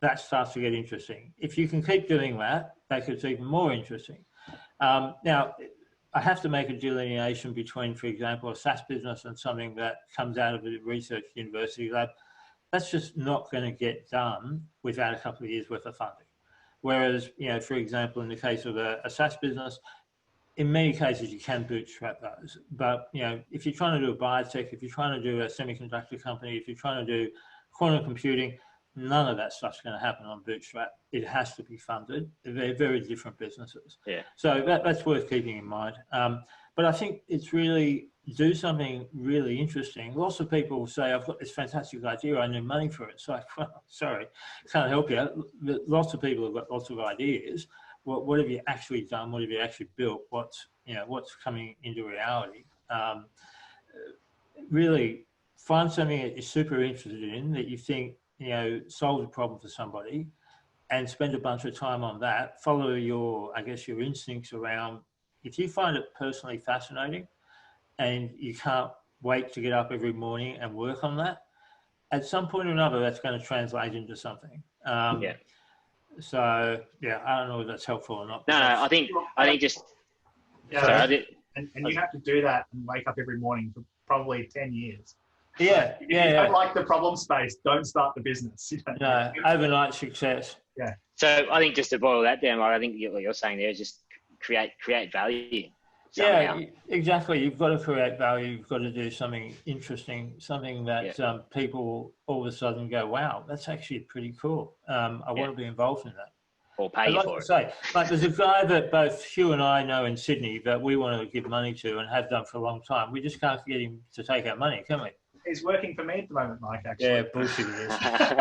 that starts to get interesting. If you can keep doing that, that gets even more interesting. Now, I have to make a delineation between, for example, a SaaS business and something that comes out of a research university lab. That's just not going to get done without a couple of years worth of funding. Whereas, for example, in the case of a SaaS business, in many cases you can bootstrap those. But, if you're trying to do a biotech, if you're trying to do a semiconductor company, if you're trying to do quantum computing, none of that stuff's going to happen on bootstrap. It has to be funded. They're very different businesses. Yeah. So that's worth keeping in mind. But I think it's really do something really interesting. Lots of people say, I've got this fantastic idea, I need money for it. So well, sorry, can't help you. Lots of people have got lots of ideas. What have you actually done? What have you actually built? What's coming into reality? Really find something that you're super interested in, that you think, solves a problem for somebody, and spend a bunch of time on that. Follow your instincts around, if you find it personally fascinating and you can't wait to get up every morning and work on that, at some point or another, that's going to translate into something. So, I don't know if that's helpful or not. No, I think just... Yeah, sorry, and you have to do that and wake up every morning for probably 10 years. Yeah, if you don't like the problem space, don't start the business. No, overnight success. Yeah. So I think just to boil that down, I think what you're saying there is just create value somehow. Yeah, exactly. You've got to create value. You've got to do something interesting, something that people all of a sudden go, wow, that's actually pretty cool. I want to be involved in that. Or pay you for it. There's a guy that both Hugh and I know in Sydney that we want to give money to and have done for a long time. We just can't get him to take our money, can we? He's working for me at the moment, Mike, actually. Yeah, bullshit it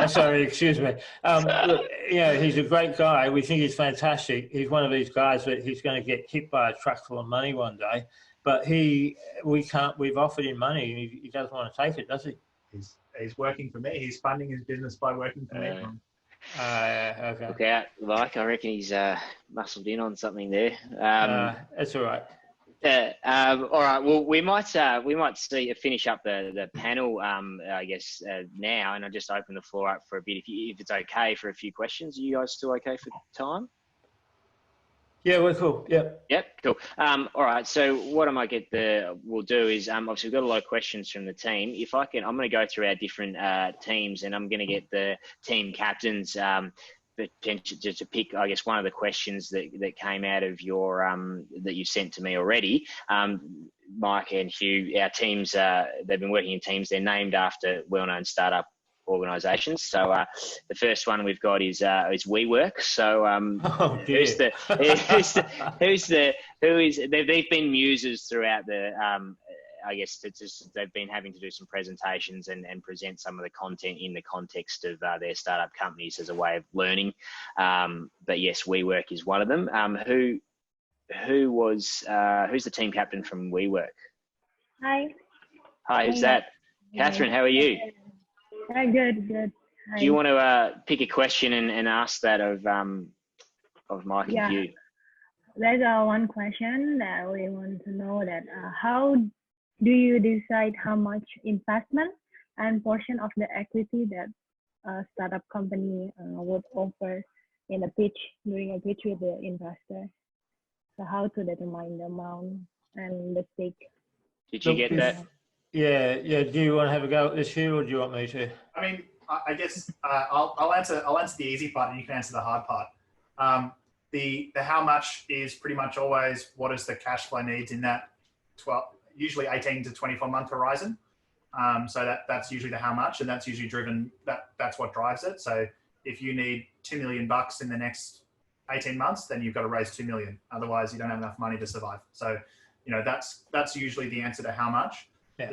is. Sorry, excuse me. Look, he's a great guy. We think he's fantastic. He's one of these guys that he's going to get hit by a truck full of money one day. But we've offered him money and he doesn't want to take it, does he? He's working for me. He's funding his business by working for me. Okay. Look out, Mike. I reckon he's muscled in on something there. That's all right. All right. Well, we might finish up the panel, now, and I'll just open the floor up for a bit. If it's okay for a few questions. Are you guys still okay for time? Yeah, we're cool. Yep. Yep. Cool. All right. So what we'll do is obviously we've got a lot of questions from the team. If I can, I'm going to go through our different teams, and I'm going to get the team captains to pick, I guess, one of the questions that came out of your that you sent to me already. Mike and Hugh, our teams, they've been working in teams. They're named after well-known startup organisations. So the first one we've got is WeWork. So they've been muses throughout the. I guess they've been having to do some presentations and present some of the content in the context of their startup companies as a way of learning. But yes, WeWork is one of them. Who's the team captain from WeWork? Hi. Hi, who's that? Catherine, how are you? Good. Hi. Do you want to pick a question and ask that of Mike and Hugh? There's one question that we want to know that how do you decide how much investment and portion of the equity that a startup company would offer during a pitch with the investor? So how to determine the amount and the stake? Did you get that? Yeah. Do you want to have a go at this, Hugh, or do you want me to? I mean, I guess I'll answer the easy part, and you can answer the hard part. The how much is pretty much always what is the cash flow needs in that usually 18 to 24 month horizon. So that's usually the how much, and that's usually driven, that's what drives it. So if you need $2 million in the next 18 months, then you've got to raise 2 million. Otherwise you don't have enough money to survive. So, that's usually the answer to how much. Yeah.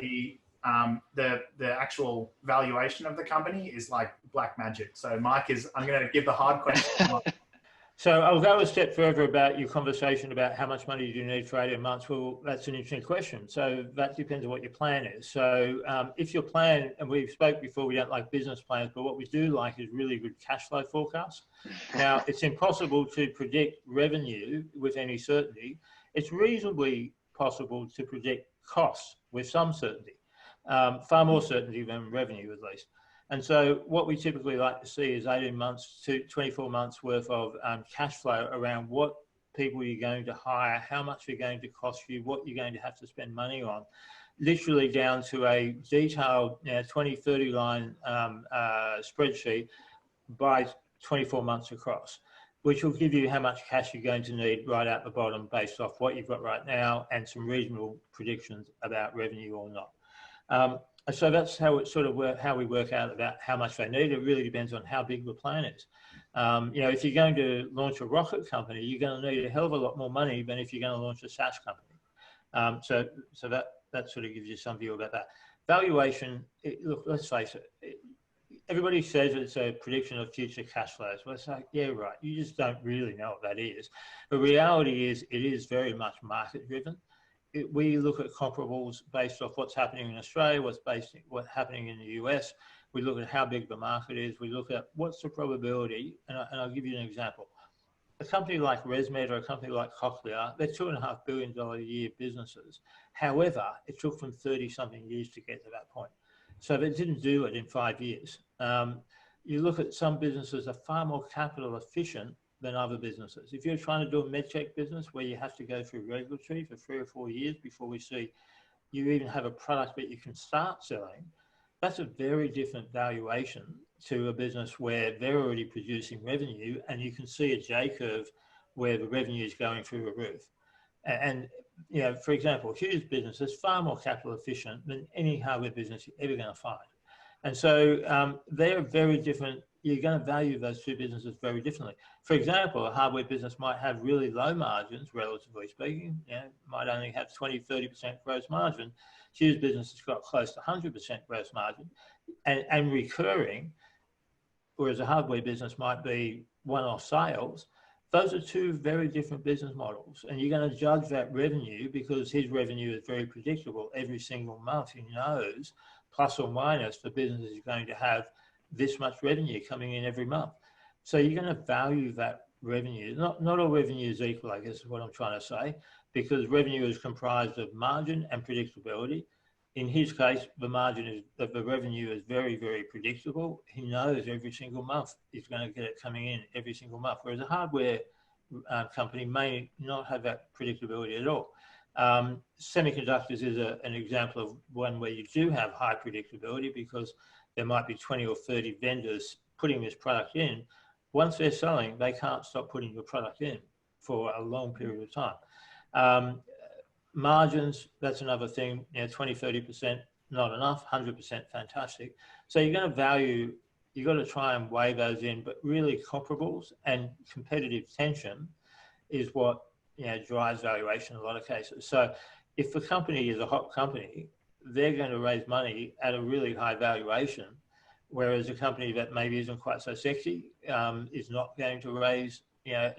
The actual valuation of the company is like black magic. So Mike I'm going to give the hard question. So I'll go a step further about your conversation about how much money do you need for 18 months. Well, that's an interesting question. So that depends on what your plan is. So if your plan, and we've spoke before, we don't like business plans, but what we do like is really good cash flow forecasts. Now, it's impossible to predict revenue with any certainty. It's reasonably possible to predict costs with some certainty, far more certainty than revenue at least. And so what we typically like to see is 18 months to 24 months worth of cash flow around what people you're going to hire, how much they're going to cost you, what you're going to have to spend money on, literally down to a detailed 20, 30 line spreadsheet by 24 months across, which will give you how much cash you're going to need right out the bottom based off what you've got right now and some reasonable predictions about revenue or not. So that's how it sort of how we work out about how much they need. It really depends on how big the plan is. If you're going to launch a rocket company, you're going to need a hell of a lot more money than if you're going to launch a SaaS company. So that sort of gives you some view about that. Valuation, look, let's face it, everybody says it's a prediction of future cash flows. Well, it's like, yeah, right. You just don't really know what that is. The reality is it is very much market driven. We look at comparables based off what's happening in Australia, what's happening in the US. We look at how big the market is. We look at what's the probability. And I'll give you an example. A company like ResMed or a company like Cochlear, they're $2.5 billion a year businesses. However, it took them 30 something years to get to that point. So they didn't do it in 5 years. You look at some businesses that are far more capital efficient than other businesses. If you're trying to do a medtech business where you have to go through regulatory for 3 or 4 years before we see you even have a product that you can start selling, that's a very different valuation to a business where they're already producing revenue and you can see a J-curve where the revenue is going through the roof. And for example, Hugh's business is far more capital efficient than any hardware business you're ever going to find. And so they're very different. You're going to value those two businesses very differently. For example, a hardware business might have really low margins, relatively speaking, might only have 20, 30% gross margin. Hugh's business has got close to 100% gross margin and recurring, whereas a hardware business might be one-off sales. Those are two very different business models. And you're going to judge that revenue because his revenue is very predictable. Every single month he knows, plus or minus, the business is going to have this much revenue coming in every month. So you're going to value that revenue. Not all revenue is equal, I guess is what I'm trying to say, because revenue is comprised of margin and predictability. In his case, the revenue is very, very predictable. He knows every single month he's going to get it coming in every single month, whereas a hardware company may not have that predictability at all. Semiconductors is an example of one where you do have high predictability because there might be 20 or 30 vendors putting this product in. Once they're selling, they can't stop putting your product in for a long period of time. Margins, that's another thing, 20, 30%, not enough, 100% fantastic. So you're going to value, you've got to try and weigh those in, but really comparables and competitive tension is what drives valuation in a lot of cases. So if the company is a hot company, they're going to raise money at a really high valuation, whereas a company that maybe isn't quite so sexy is not going to raise,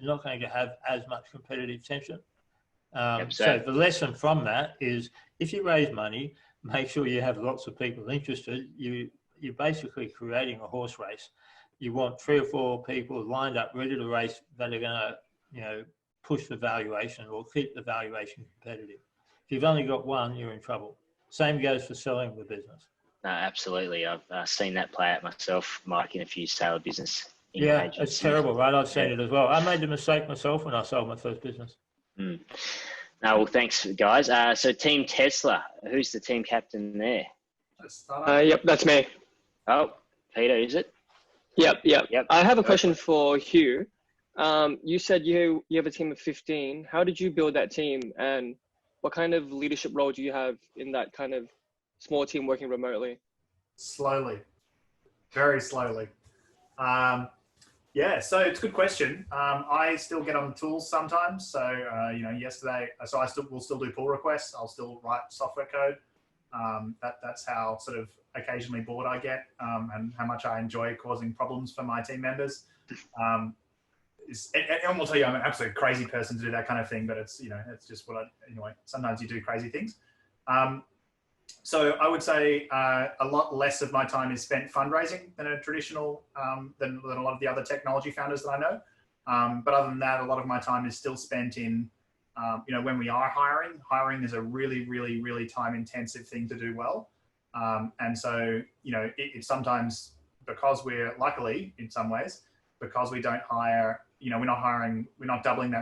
not going to have as much competitive tension. So the lesson from that is if you raise money, make sure you have lots of people interested. You're basically creating a horse race. You want 3 or 4 people lined up, ready to race, that are going to, push the valuation or keep the valuation competitive. If you've only got one, you're in trouble. Same goes for selling the business. No, absolutely. I've seen that play out myself, Mike, in a few sale business. Yeah, it's terrible, right? I've seen it as well. I made the mistake myself when I sold my first business. No, well, thanks, guys. So Team Tesla, who's the team captain there? Yep, that's me. Oh, Peter, is it? Yep. I have a question for Hugh. You said you have a team of 15. How did you build that team, and what kind of leadership role do you have in that kind of small team working remotely? Slowly, very slowly. Yeah, so it's a good question. I still get on the tools sometimes. So, yesterday, so will still do pull requests. I'll still write software code. That's how sort of occasionally bored I get, and how much I enjoy causing problems for my team members. and will tell you I'm an absolute crazy person to do that kind of thing, but it's, you know, it's just what anyway, sometimes you do crazy things. So I would say a lot less of my time is spent fundraising than a traditional, than a lot of the other technology founders that I know. But other than that, a lot of my time is still spent in, you know, when we are hiring is a really, really, really time intensive thing to do well. And so, you know, it sometimes, because we're luckily in some ways, because we don't hire, you know, we're not doubling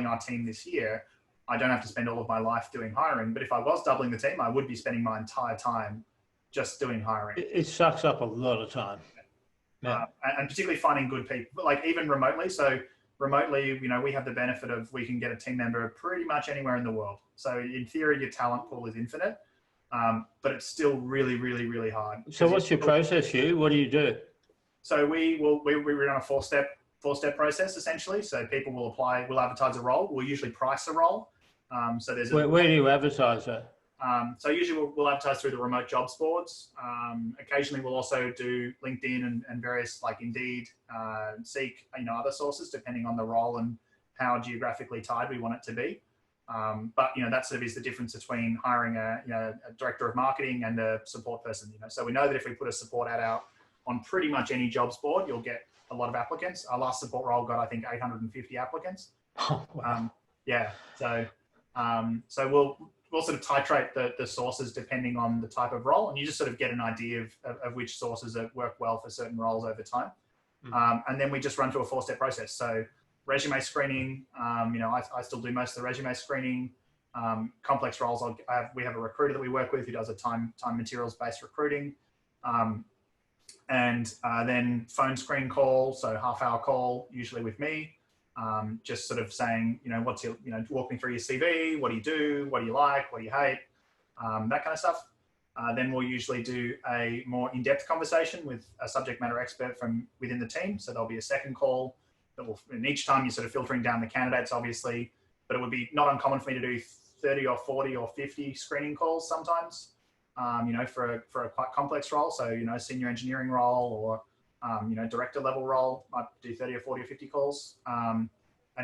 our team this year. I don't have to spend all of my life doing hiring, but if I was doubling the team, I would be spending my entire time just doing hiring. It sucks up a lot of time. Yeah. And particularly finding good people, like even remotely. So remotely, you know, we have the benefit of, we can get a team member pretty much anywhere in the world. So in theory, your talent pool is infinite, but it's still really, really, really hard. So what's your process, Hugh? What do you do? So we run a four-step process essentially. So people will apply, we'll advertise a role. We'll usually price a role. So there's where do you advertise that? So usually we'll advertise through the remote jobs boards. Occasionally we'll also do LinkedIn and various like Indeed, Seek, you know, other sources depending on the role and how geographically tied we want it to be. But you know, that sort of is the difference between hiring a director of marketing and a support person. You know, so we know that if we put a support ad out on pretty much any jobs board, you'll get a lot of applicants. Our last support role got, I think, 850 applicants. Oh, wow. Yeah. So we'll sort of titrate the sources depending on the type of role, and you just sort of get an idea of which sources work well for certain roles over time. And then we just run through a four-step process. So resume screening, you know, I still do most of the resume screening. Complex roles, we have a recruiter that we work with who does a time materials-based recruiting. And then phone screen call, so half-hour call, usually with me. Just sort of saying, you know, walk me through your CV, what do you do, what do you like, what do you hate, that kind of stuff. Then we'll usually do a more in-depth conversation with a subject matter expert from within the team. So there'll be a second call and each time you're sort of filtering down the candidates, obviously, but it would be not uncommon for me to do 30 or 40 or 50 screening calls sometimes, you know, for a quite complex role. So, you know, senior engineering role or, you know, director level role, I'd do 30 or 40 or 50 calls. And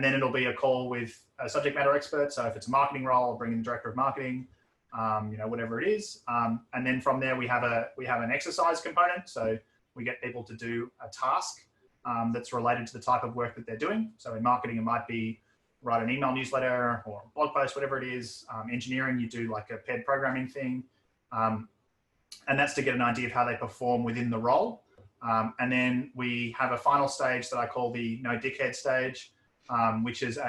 then it'll be a call with a subject matter expert. So if it's a marketing role, I'll bring in the director of marketing, you know, whatever it is. And then from there, we have an exercise component. So we get people to do a task that's related to the type of work that they're doing. So in marketing, it might be write an email newsletter or a blog post, whatever it is. Engineering, you do like a paired programming thing. And that's to get an idea of how they perform within the role. And then we have a final stage that I call the no dickhead stage, which is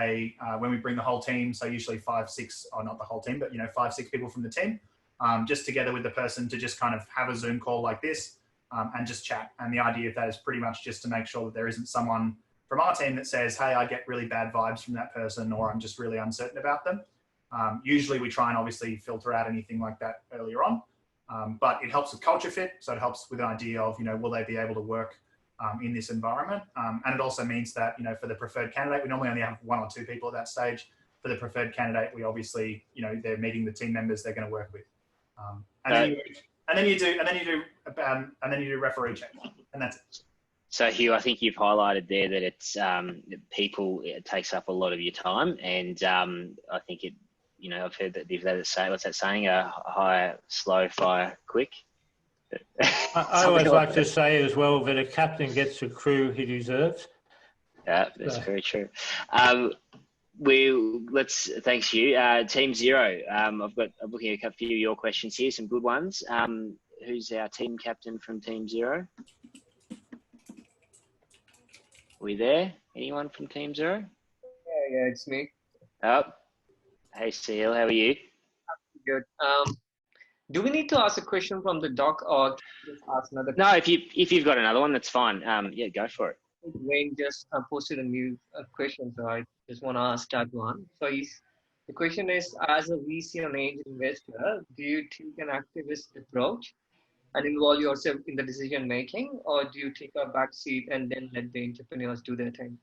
when we bring the whole team, so usually 5, 6, or not the whole team, but you know, 5, 6 people from the team, just together with the person to just kind of have a Zoom call like this and just chat. And the idea of that is pretty much just to make sure that there isn't someone from our team that says, hey, I get really bad vibes from that person, or I'm just really uncertain about them. Usually we try and obviously filter out anything like that earlier on. But it helps with culture fit. So it helps with an idea of, you know, will they be able to work in this environment? And it also means that, you know, for the preferred candidate, we normally only have 1 or 2 people at that stage. For the preferred candidate, we obviously, you know, they're meeting the team members they're going to work with. And then you do referee check, and that's it. So Hugh, I think you've highlighted there that it's people, it takes up a lot of your time, and I think it, you know, I've heard that you've had it say, what's that saying? Hire slow, fire quick. I always like to say as well that a captain gets the crew he deserves. Yeah, that's very true. Thanks you. Team Zero. I'm looking at a few of your questions here, some good ones. Who's our team captain from Team Zero? Are we there? Anyone from Team Zero? Yeah, it's me. Oh, hey Seal, how are you? Good. Do we need to ask a question from the doc, or just ask another? No, if you've got another one, that's fine. Yeah, go for it. Wayne just posted a new question, so I just want to ask that one. So the question is, as a VC and angel investor, do you take an activist approach and involve yourself in the decision making, or do you take a back seat and then let the entrepreneurs do their thing?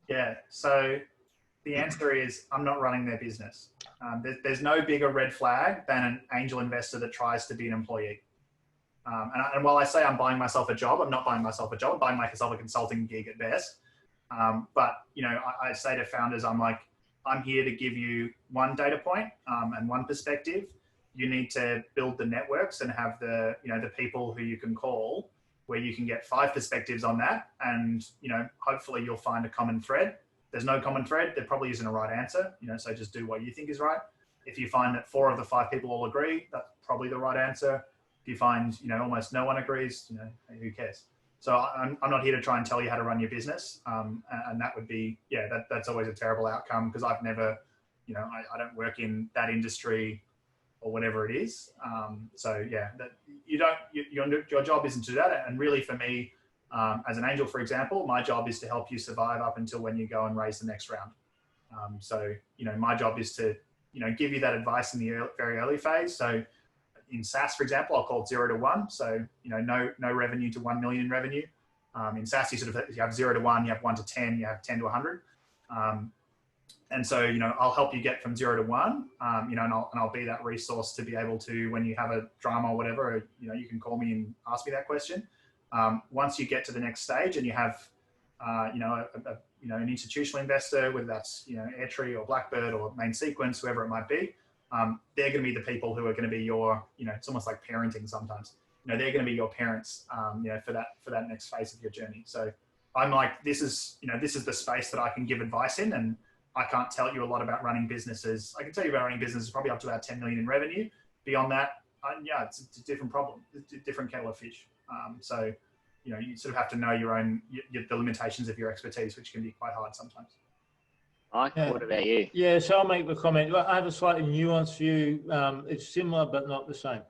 Yeah, so the answer is I'm not running their business. There's no bigger red flag than an angel investor that tries to be an employee. And while I say I'm buying myself a job, I'm not buying myself a job. I'm buying myself a consulting gig at best. But, you know, I say to founders, I'm here to give you one data point and one perspective. You need to build the networks and have the, you know, the people who you can call where you can get 5 perspectives on that. And, you know, hopefully you'll find a common thread. There's no common thread. There probably isn't a right answer, you know, so just do what you think is right. If you find that 4 of the 5 people all agree, that's probably the right answer. If you find, you know, almost no one agrees, you know, who cares? So I'm not here to try and tell you how to run your business. And that would be, yeah, that's always a terrible outcome because I've never, you know, I don't work in that industry or whatever it is. So yeah, your job isn't to do that. And really for me, as an angel, for example, my job is to help you survive up until when you go and raise the next round. So, you know, my job is to, you know, give you that advice in the very early phase. So in SaaS, for example, I'll call it 0 to 1. So, you know, no revenue to 1 million in revenue. In SaaS, you have 0 to 1, you have 1 to 10, you have 10 to 100. And so, you know, I'll help you get from 0 to 1, you know, and I'll be that resource to be able to, when you have a drama or whatever, you know, you can call me and ask me that question. Once you get to the next stage and you have, you know, an institutional investor, whether that's, you know, Airtree or Blackbird or Main Sequence, whoever it might be, they're going to be the people who are going to be your, you know, it's almost like parenting sometimes. You know, they're going to be your parents, you know, for that next phase of your journey. So I'm like, this is the space that I can give advice in, and I can't tell you a lot about running businesses. I can tell you about running businesses probably up to about 10 million in revenue. Beyond that, yeah, it's a different problem, it's a different kettle of fish. So, you know, you sort of have to know the limitations of your expertise, which can be quite hard sometimes. Mike, what about you? Yeah, so I'll make the comment. I have a slightly nuanced view. It's similar, but not the same.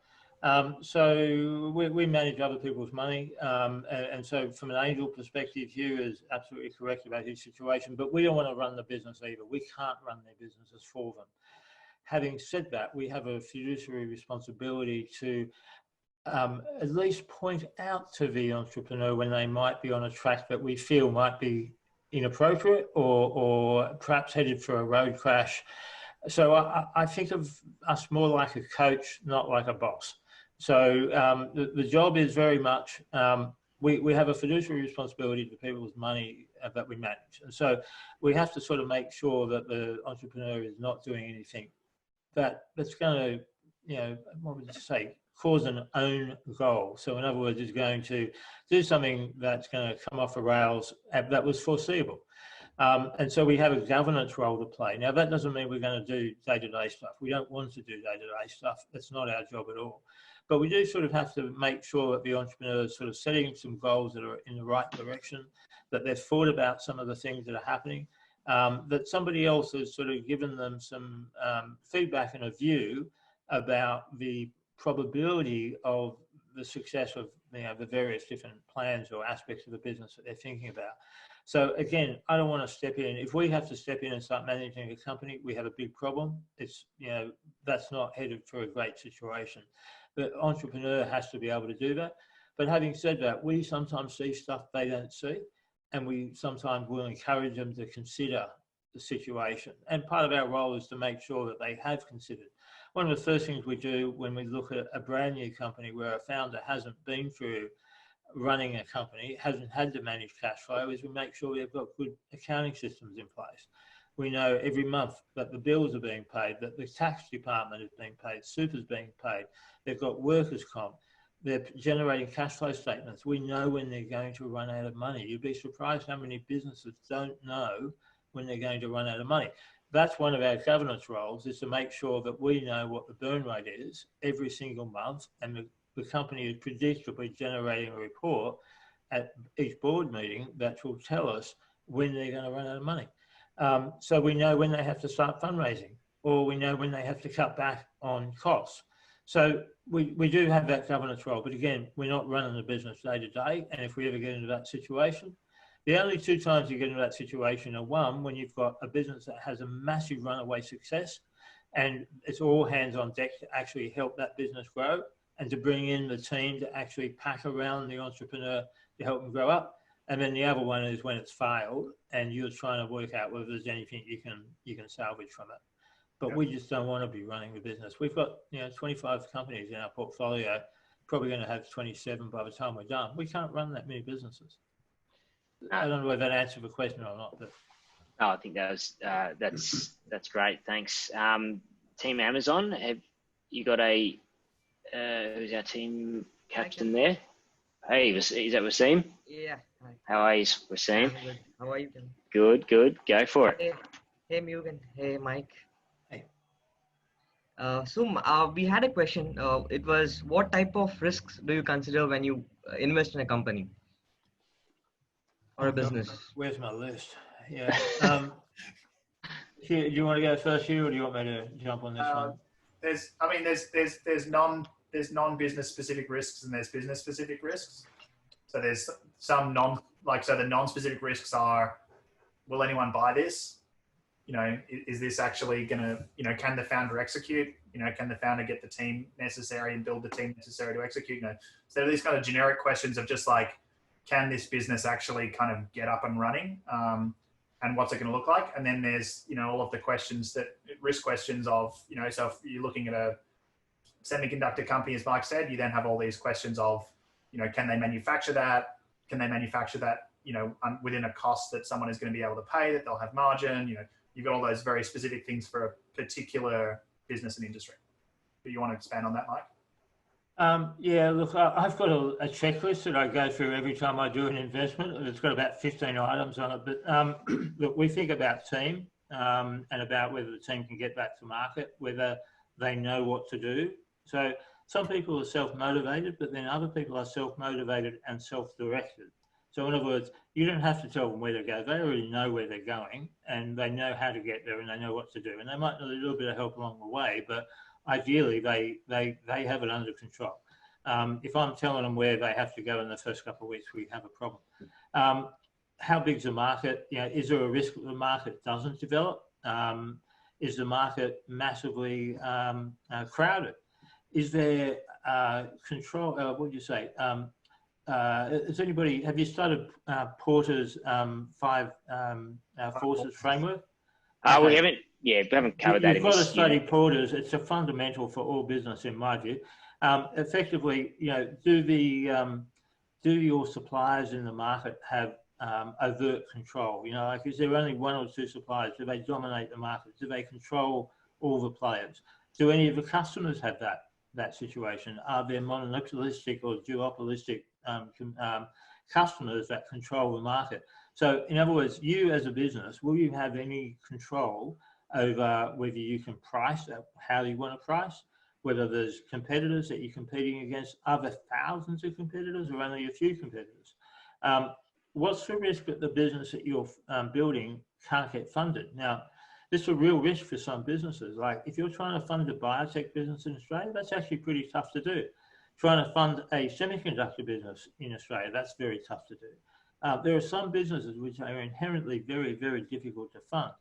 So we manage other people's money. And so from an angel perspective, Hugh is absolutely correct about his situation, but we don't want to run the business either. We can't run their businesses for them. Having said that, we have a fiduciary responsibility to at least point out to the entrepreneur when they might be on a track that we feel might be inappropriate or perhaps headed for a road crash. So I think of us more like a coach, not like a boss. So the job is very much, we have a fiduciary responsibility to people's money that we manage. And so we have to sort of make sure that the entrepreneur is not doing anything that's going to, you know, what would you say, cause an own goal. So in other words, is going to do something that's going to come off the rails that was foreseeable. And so we have a governance role to play. Now, that doesn't mean we're going to do day-to-day stuff. We don't want to do day-to-day stuff. That's not our job at all. But we do sort of have to make sure that the entrepreneur is sort of setting some goals that are in the right direction, that they've thought about some of the things that are happening, that somebody else has sort of given them some feedback and a view about the probability of the success of, you know, the various different plans or aspects of the business that they're thinking about. So again, I don't want to step in. If we have to step in and start managing a company, we have a big problem. It's, you know, that's not headed for a great situation. The entrepreneur has to be able to do that. But having said that, we sometimes see stuff they don't see, and we sometimes will encourage them to consider the situation. And part of our role is to make sure that they have considered. One of the first things we do when we look at a brand new company where a founder hasn't been through running a company, hasn't had to manage cash flow, is we make sure we've got good accounting systems in place. We know every month that the bills are being paid, that the tax department is being paid, super's being paid, they've got workers' comp, they're generating cash flow statements. We know when they're going to run out of money. You'd be surprised how many businesses don't know when they're going to run out of money. That's one of our governance roles, is to make sure that we know what the burn rate is every single month, and the company is predictably generating a report at each board meeting that will tell us when they're going to run out of money. So we know when they have to start fundraising, or we know when they have to cut back on costs. So we do have that governance role, but again, we're not running the business day to day. And if we ever get into that situation, the only 2 times you get into that situation are, one, when you've got a business that has a massive runaway success and it's all hands on deck to actually help that business grow and to bring in the team to actually pack around the entrepreneur to help them grow up. And then the other one is when it's failed and you're trying to work out whether there's anything you can salvage from it. But we just don't want to be running the business. We've got, you know, 25 companies in our portfolio, probably going to have 27 by the time we're done. We can't run that many businesses. I don't know whether that answered the question or not, but. Oh, I think that was that's great. Thanks. Team Amazon, have you got a who's our team captain there? Hey, is that Wasim? Yeah. Hi. How are you, Wasim? I'm good. How are you doing? Good, good. Go for it. Hey, Mugen. Hey, Mike. Hey. So we had a question. It was, what type of risks do you consider when you invest in a company or a business? Where's my list? Yeah. Do you want to go first, Hugh, or do you want me to jump on this one? There's non-business specific risks and there's business specific risks. So there's some the non-specific risks are, will anyone buy this? You know, is this actually going to, you know, can the founder execute? You know, can the founder get the team necessary and build the team necessary to execute? You know, so these kind of generic questions of just like, can this business actually kind of get up and running? And what's it going to look like? And then there's, you know, all of the questions risk questions of, you know, so if you're looking at a semiconductor company, as Mike said, you then have all these questions of, you know, can they manufacture that? Can they manufacture that, you know, within a cost that someone is going to be able to pay, that they'll have margin? You know, you've got all those very specific things for a particular business and industry. Do you want to expand on that, Mike? Yeah, look, I've got a checklist that I go through every time I do an investment. It's got about 15 items on it. But look, we think about team and about whether the team can get back to market, whether they know what to do. So some people are self-motivated, but then other people are self-motivated and self-directed. So in other words, you don't have to tell them where to go. They already know where they're going and they know how to get there and they know what to do. And they might need a little bit of help along the way, but ideally they have it under control. If I'm telling them where they have to go in the first couple of weeks, we have a problem. How big's the market? You know, is there a risk that the market doesn't develop? Is the market massively crowded? Is there control? What would you say? Have you started Porter's 5 forces framework? Okay. We haven't covered that. You've got to study Porter's. It's a fundamental for all business, in my view. Effectively, you know, do your suppliers in the market have overt control? You know, like, is there only 1 or 2 suppliers? Do they dominate the market? Do they control all the players? Do any of the customers have that situation? Are there monopolistic or duopolistic customers that control the market? So in other words, you as a business, will you have any control over whether you can price, how you want to price, whether there's competitors that you're competing against, other thousands of competitors or only a few competitors? What's the risk that the business that you're building can't get funded? Now, this is a real risk for some businesses. Like if you're trying to fund a biotech business in Australia, that's actually pretty tough to do. Trying to fund a semiconductor business in Australia, that's very tough to do. There are some businesses which are inherently very, very difficult to fund.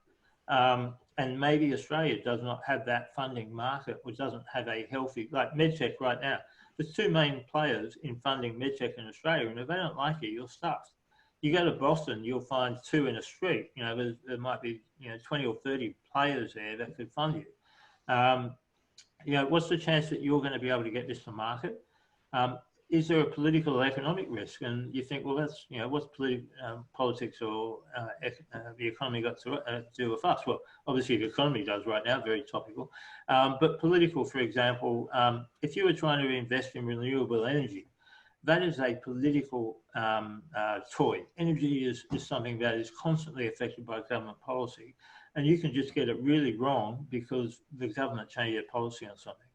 And maybe Australia does not have that funding market, or doesn't have a healthy, like MedTech right now. There's 2 main players in funding MedTech in Australia, and if they don't like you, you're stuffed. You go to Boston, you'll find 2 in a street. You know, there might be, you know, 20 or 30 players there that could fund you. You know, what's the chance that you're going to be able to get this to market? Is there a political or economic risk? And you think, well, that's, you know, what's politics or the economy got to do with us? Well, obviously the economy does right now, very topical. But political, for example, if you were trying to invest in renewable energy, that is a political toy. Energy is something that is constantly affected by government policy. And you can just get it really wrong because the government changed their policy on something.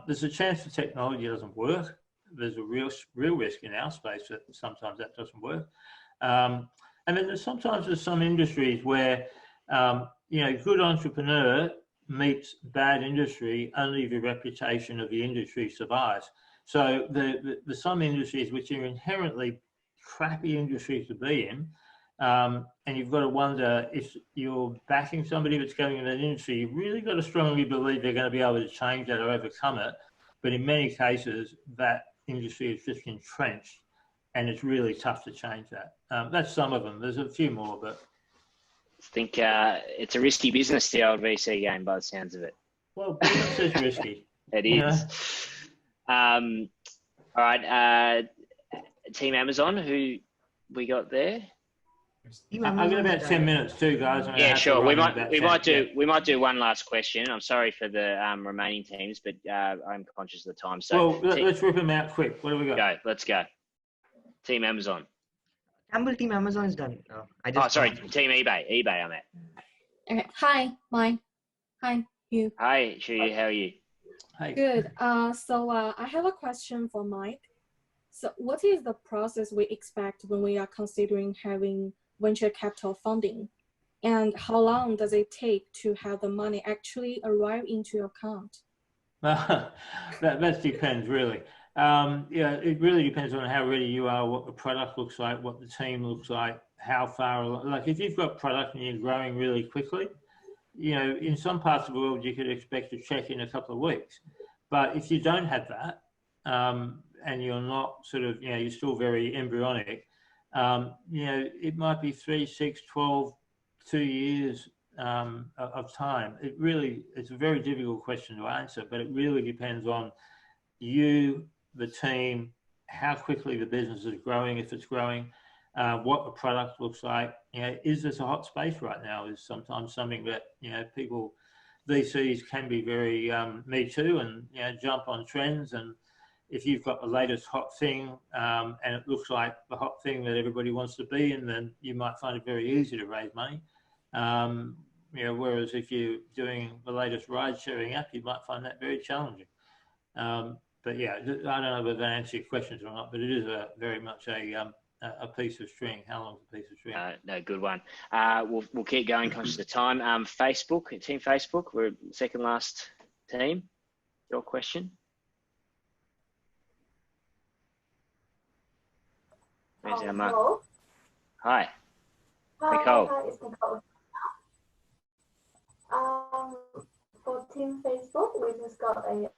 There's a chance the technology doesn't work. There's a real risk in our space that sometimes that doesn't work. And then sometimes there's some industries where, you know, good entrepreneur meets bad industry, only the reputation of the industry survives. So there's some industries which are inherently crappy industries to be in. And you've got to wonder, if you're backing somebody that's going in that industry, you've really got to strongly believe they're going to be able to change that or overcome it. But in many cases, that industry is just entrenched and it's really tough to change that. That's some of them. There's a few more, but I think it's a risky business, the old VC game, by the sounds of it. Well, business is risky. It is. All right. Team Amazon, who we got there? I've got about 10 minutes too, guys. I'm gonna Yeah, have to sure. run We in might about we 10. might do Yeah. we might do one last question. I'm sorry for the remaining teams, but I'm conscious of the time. So Well, let's rip them out quick. What do we got? go. Let's go. Team Amazon. Campbell, Team Amazon is done. Sorry, Team eBay. eBay, I'm at. Okay. Hi, Mike. Hi, Hugh. Hi, Shuyu. How are you? Hey. Good. So I have a question for Mike. So what is the process we expect when we are considering having venture capital funding? And how long does it take to have the money actually arrive into your account? That depends, really. Yeah, it really depends on how ready you are, what the product looks like, what the team looks like, how far along. Like if you've got product and you're growing really quickly, you know, in some parts of the world, you could expect a check in a couple of weeks. But if you don't have that, and you're not sort of, you know, you're still very embryonic, you know, it might be 3, 6, 12, 2 years of time. It's a very difficult question to answer, but it really depends on you, the team, how quickly the business is growing, if it's growing, what the product looks like. You know, is this a hot space right now? Is sometimes something that, you know, people, VCs can be very me too, and, you know, jump on trends. And if you've got the latest hot thing and it looks like the hot thing that everybody wants to be in, then you might find it very easy to raise money. You know, whereas if you're doing the latest ride-sharing app, you might find that very challenging. But yeah, I don't know whether that answers your questions or not, but it is very much a piece of string. How long's a piece of string? No, good one. We'll keep going, conscious of time. Facebook, Team Facebook, we're second last team. Your question? Where's our Mark? Hello. Hi. Hi, Nicole. Hi, it's Nicole. For Team Facebook, we just got a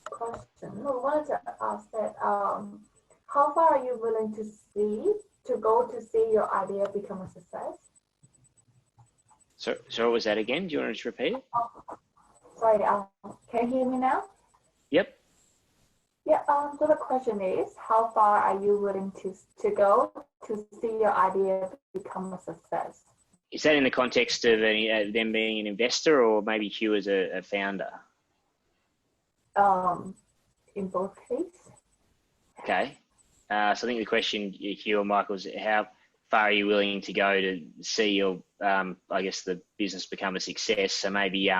question. We wanted to ask that how far are you willing to go to see your idea become a success? So what was that again? Do you want to just repeat it? Sorry, can you hear me now? Yep. Yeah, so the question is, how far are you willing to go to see your idea become a success? Is that in the context of them being an investor, or maybe Hugh as a founder? In both cases. Okay. So I think the question, Hugh or Michael, is how far are you willing to go to see your, I guess, the business become a success? So maybe,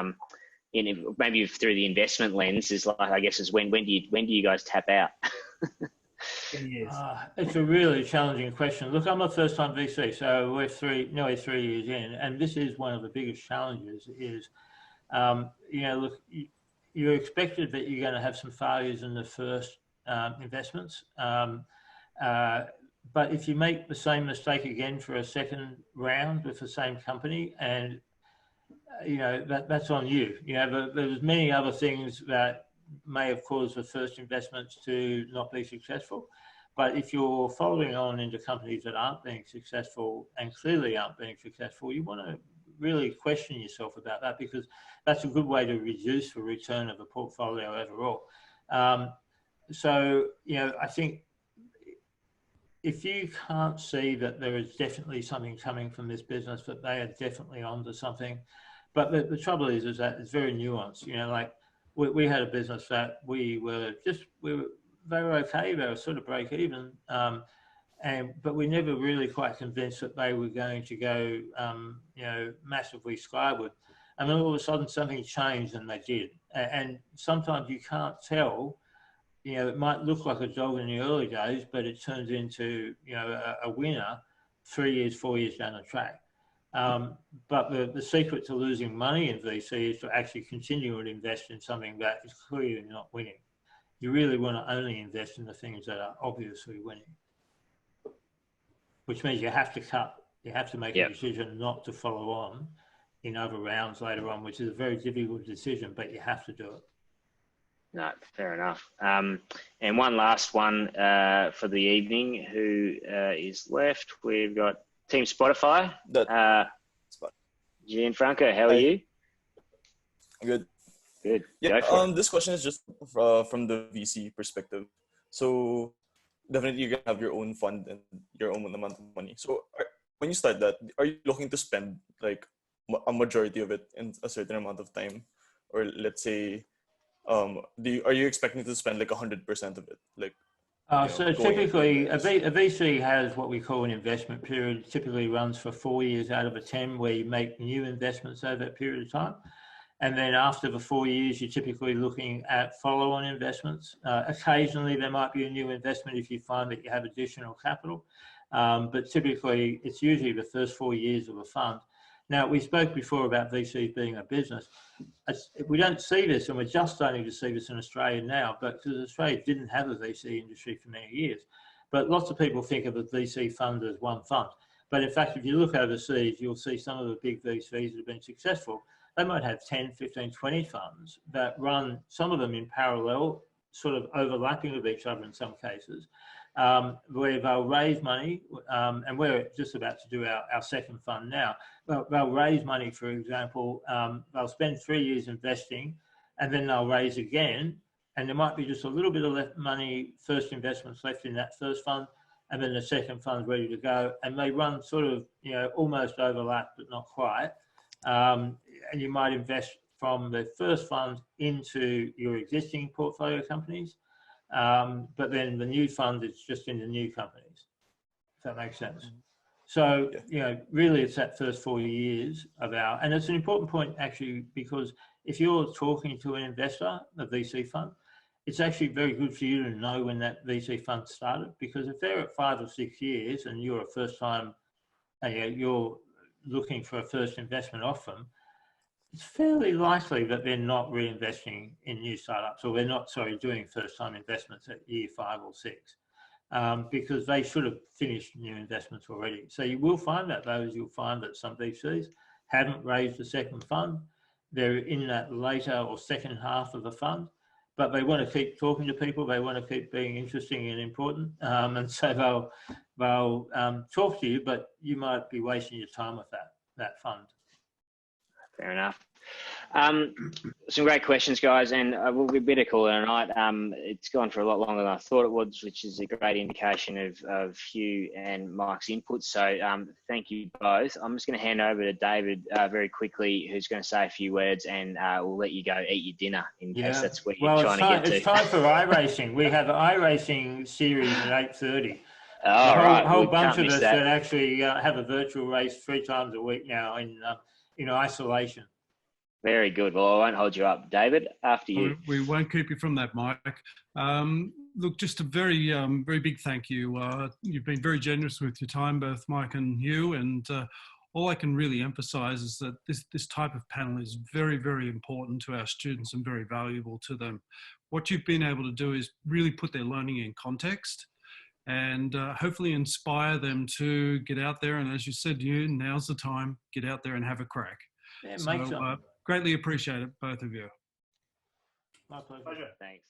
maybe through the investment lens is like, I guess, is when do you guys tap out? It's a really challenging question. Look, I'm a first-time VC, so we're nearly 3 years in, and this is one of the biggest challenges. Is you know, look, you're expected that you're going to have some failures in the first investments, but if you make the same mistake again for a second round with the same company, and you know that's on you. You know, there's many other things that may have caused the first investments to not be successful. But if you're following on into companies that aren't being successful and clearly aren't being successful, you want to really question yourself about that, because that's a good way to reduce the return of a portfolio overall. So, you know, I think if you can't see that there is definitely something coming from this business, that they are definitely onto something. But the trouble is that it's very nuanced. You know, like we had a business that they were okay, they were sort of break even, but we never really quite convinced that they were going to go, you know, massively skyward. And then all of a sudden something changed and they did. And sometimes you can't tell. You know, it might look like a dog in the early days, but it turns into, you know, a winner 3 years, 4 years down the track. But the secret to losing money in VC is to actually continue to invest in something that is clearly not winning. You really want to only invest in the things that are obviously winning, which means you have to cut. You have to make a decision not to follow on in other rounds later on, which is a very difficult decision, but you have to do it. No, fair enough. And one last one for the evening. Who is left? We've got Team Spotify. Gianfranco, how are you? Good. Good. Yeah. This question is just from the VC perspective. So, definitely you can have your own fund and your own amount of money. So when you start that, are you looking to spend like a majority of it in a certain amount of time, or let's say, are you expecting to spend like 100% of it, like? So typically, a VC has what we call an investment period. Typically runs for 4 years out of a 10, where you make new investments over that period of time. And then after the 4 years, you're typically looking at follow-on investments. Occasionally, there might be a new investment if you find that you have additional capital. But typically, it's usually the first 4 years of a fund. Now, we spoke before about VCs being a business. We don't see this, and we're just starting to see this in Australia now, but because Australia didn't have a VC industry for many years. But lots of people think of a VC fund as one fund. But in fact, if you look overseas, you'll see some of the big VCs that have been successful. They might have 10, 15, 20 funds that run, some of them in parallel, sort of overlapping with each other in some cases, where they'll raise money, and we're just about to do our second fund now. They'll raise money, for example, they'll spend 3 years investing, and then they'll raise again, and there might be just a little bit of money, first investments left in that first fund, and then the second fund's ready to go, and they run sort of, almost overlap, but not quite. And you might invest from the first fund into your existing portfolio companies, but then the new fund is just in the new companies, if that makes sense. So, really it's that first 4 years and it's an important point actually, because if you're talking to an investor, a VC fund, it's actually very good for you to know when that VC fund started, because if they're at 5 or 6 years and you're a first time, you're looking for a first investment off them, it's fairly likely that they're not reinvesting in new startups, or they're not, doing first time investments at year 5 or 6, because they should have finished new investments already. So you will find that you'll find that some VCs haven't raised a second fund. They're in that later or second half of the fund, but they want to keep talking to people. They want to keep being interesting and important. And so they'll talk to you, but you might be wasting your time with that fund. Fair enough. Some great questions, guys, and we'll be better call it tonight. It's gone for a lot longer than I thought it would, which is a great indication of Hugh and Mike's input. So thank you both. I'm just going to hand over to David very quickly, who's going to say a few words, and we'll let you go eat your dinner in case that's where you're trying to get to. It's time for iRacing. We have an iRacing series at 8:30. A whole bunch of us that actually have a virtual race 3 times a week now in isolation. Very good. Well, I won't hold you up. David, after you. We won't keep you from that, Mike. Look, just a very, very big thank you. You've been very generous with your time, both Mike and Hugh, and all I can really emphasize is that this type of panel is very, very important to our students and very valuable to them. What you've been able to do is really put their learning in context and hopefully inspire them to get out there. And as you said, Hugh, now's the time, get out there and have a crack. Yeah, make greatly appreciate it, both of you. My pleasure. Thanks.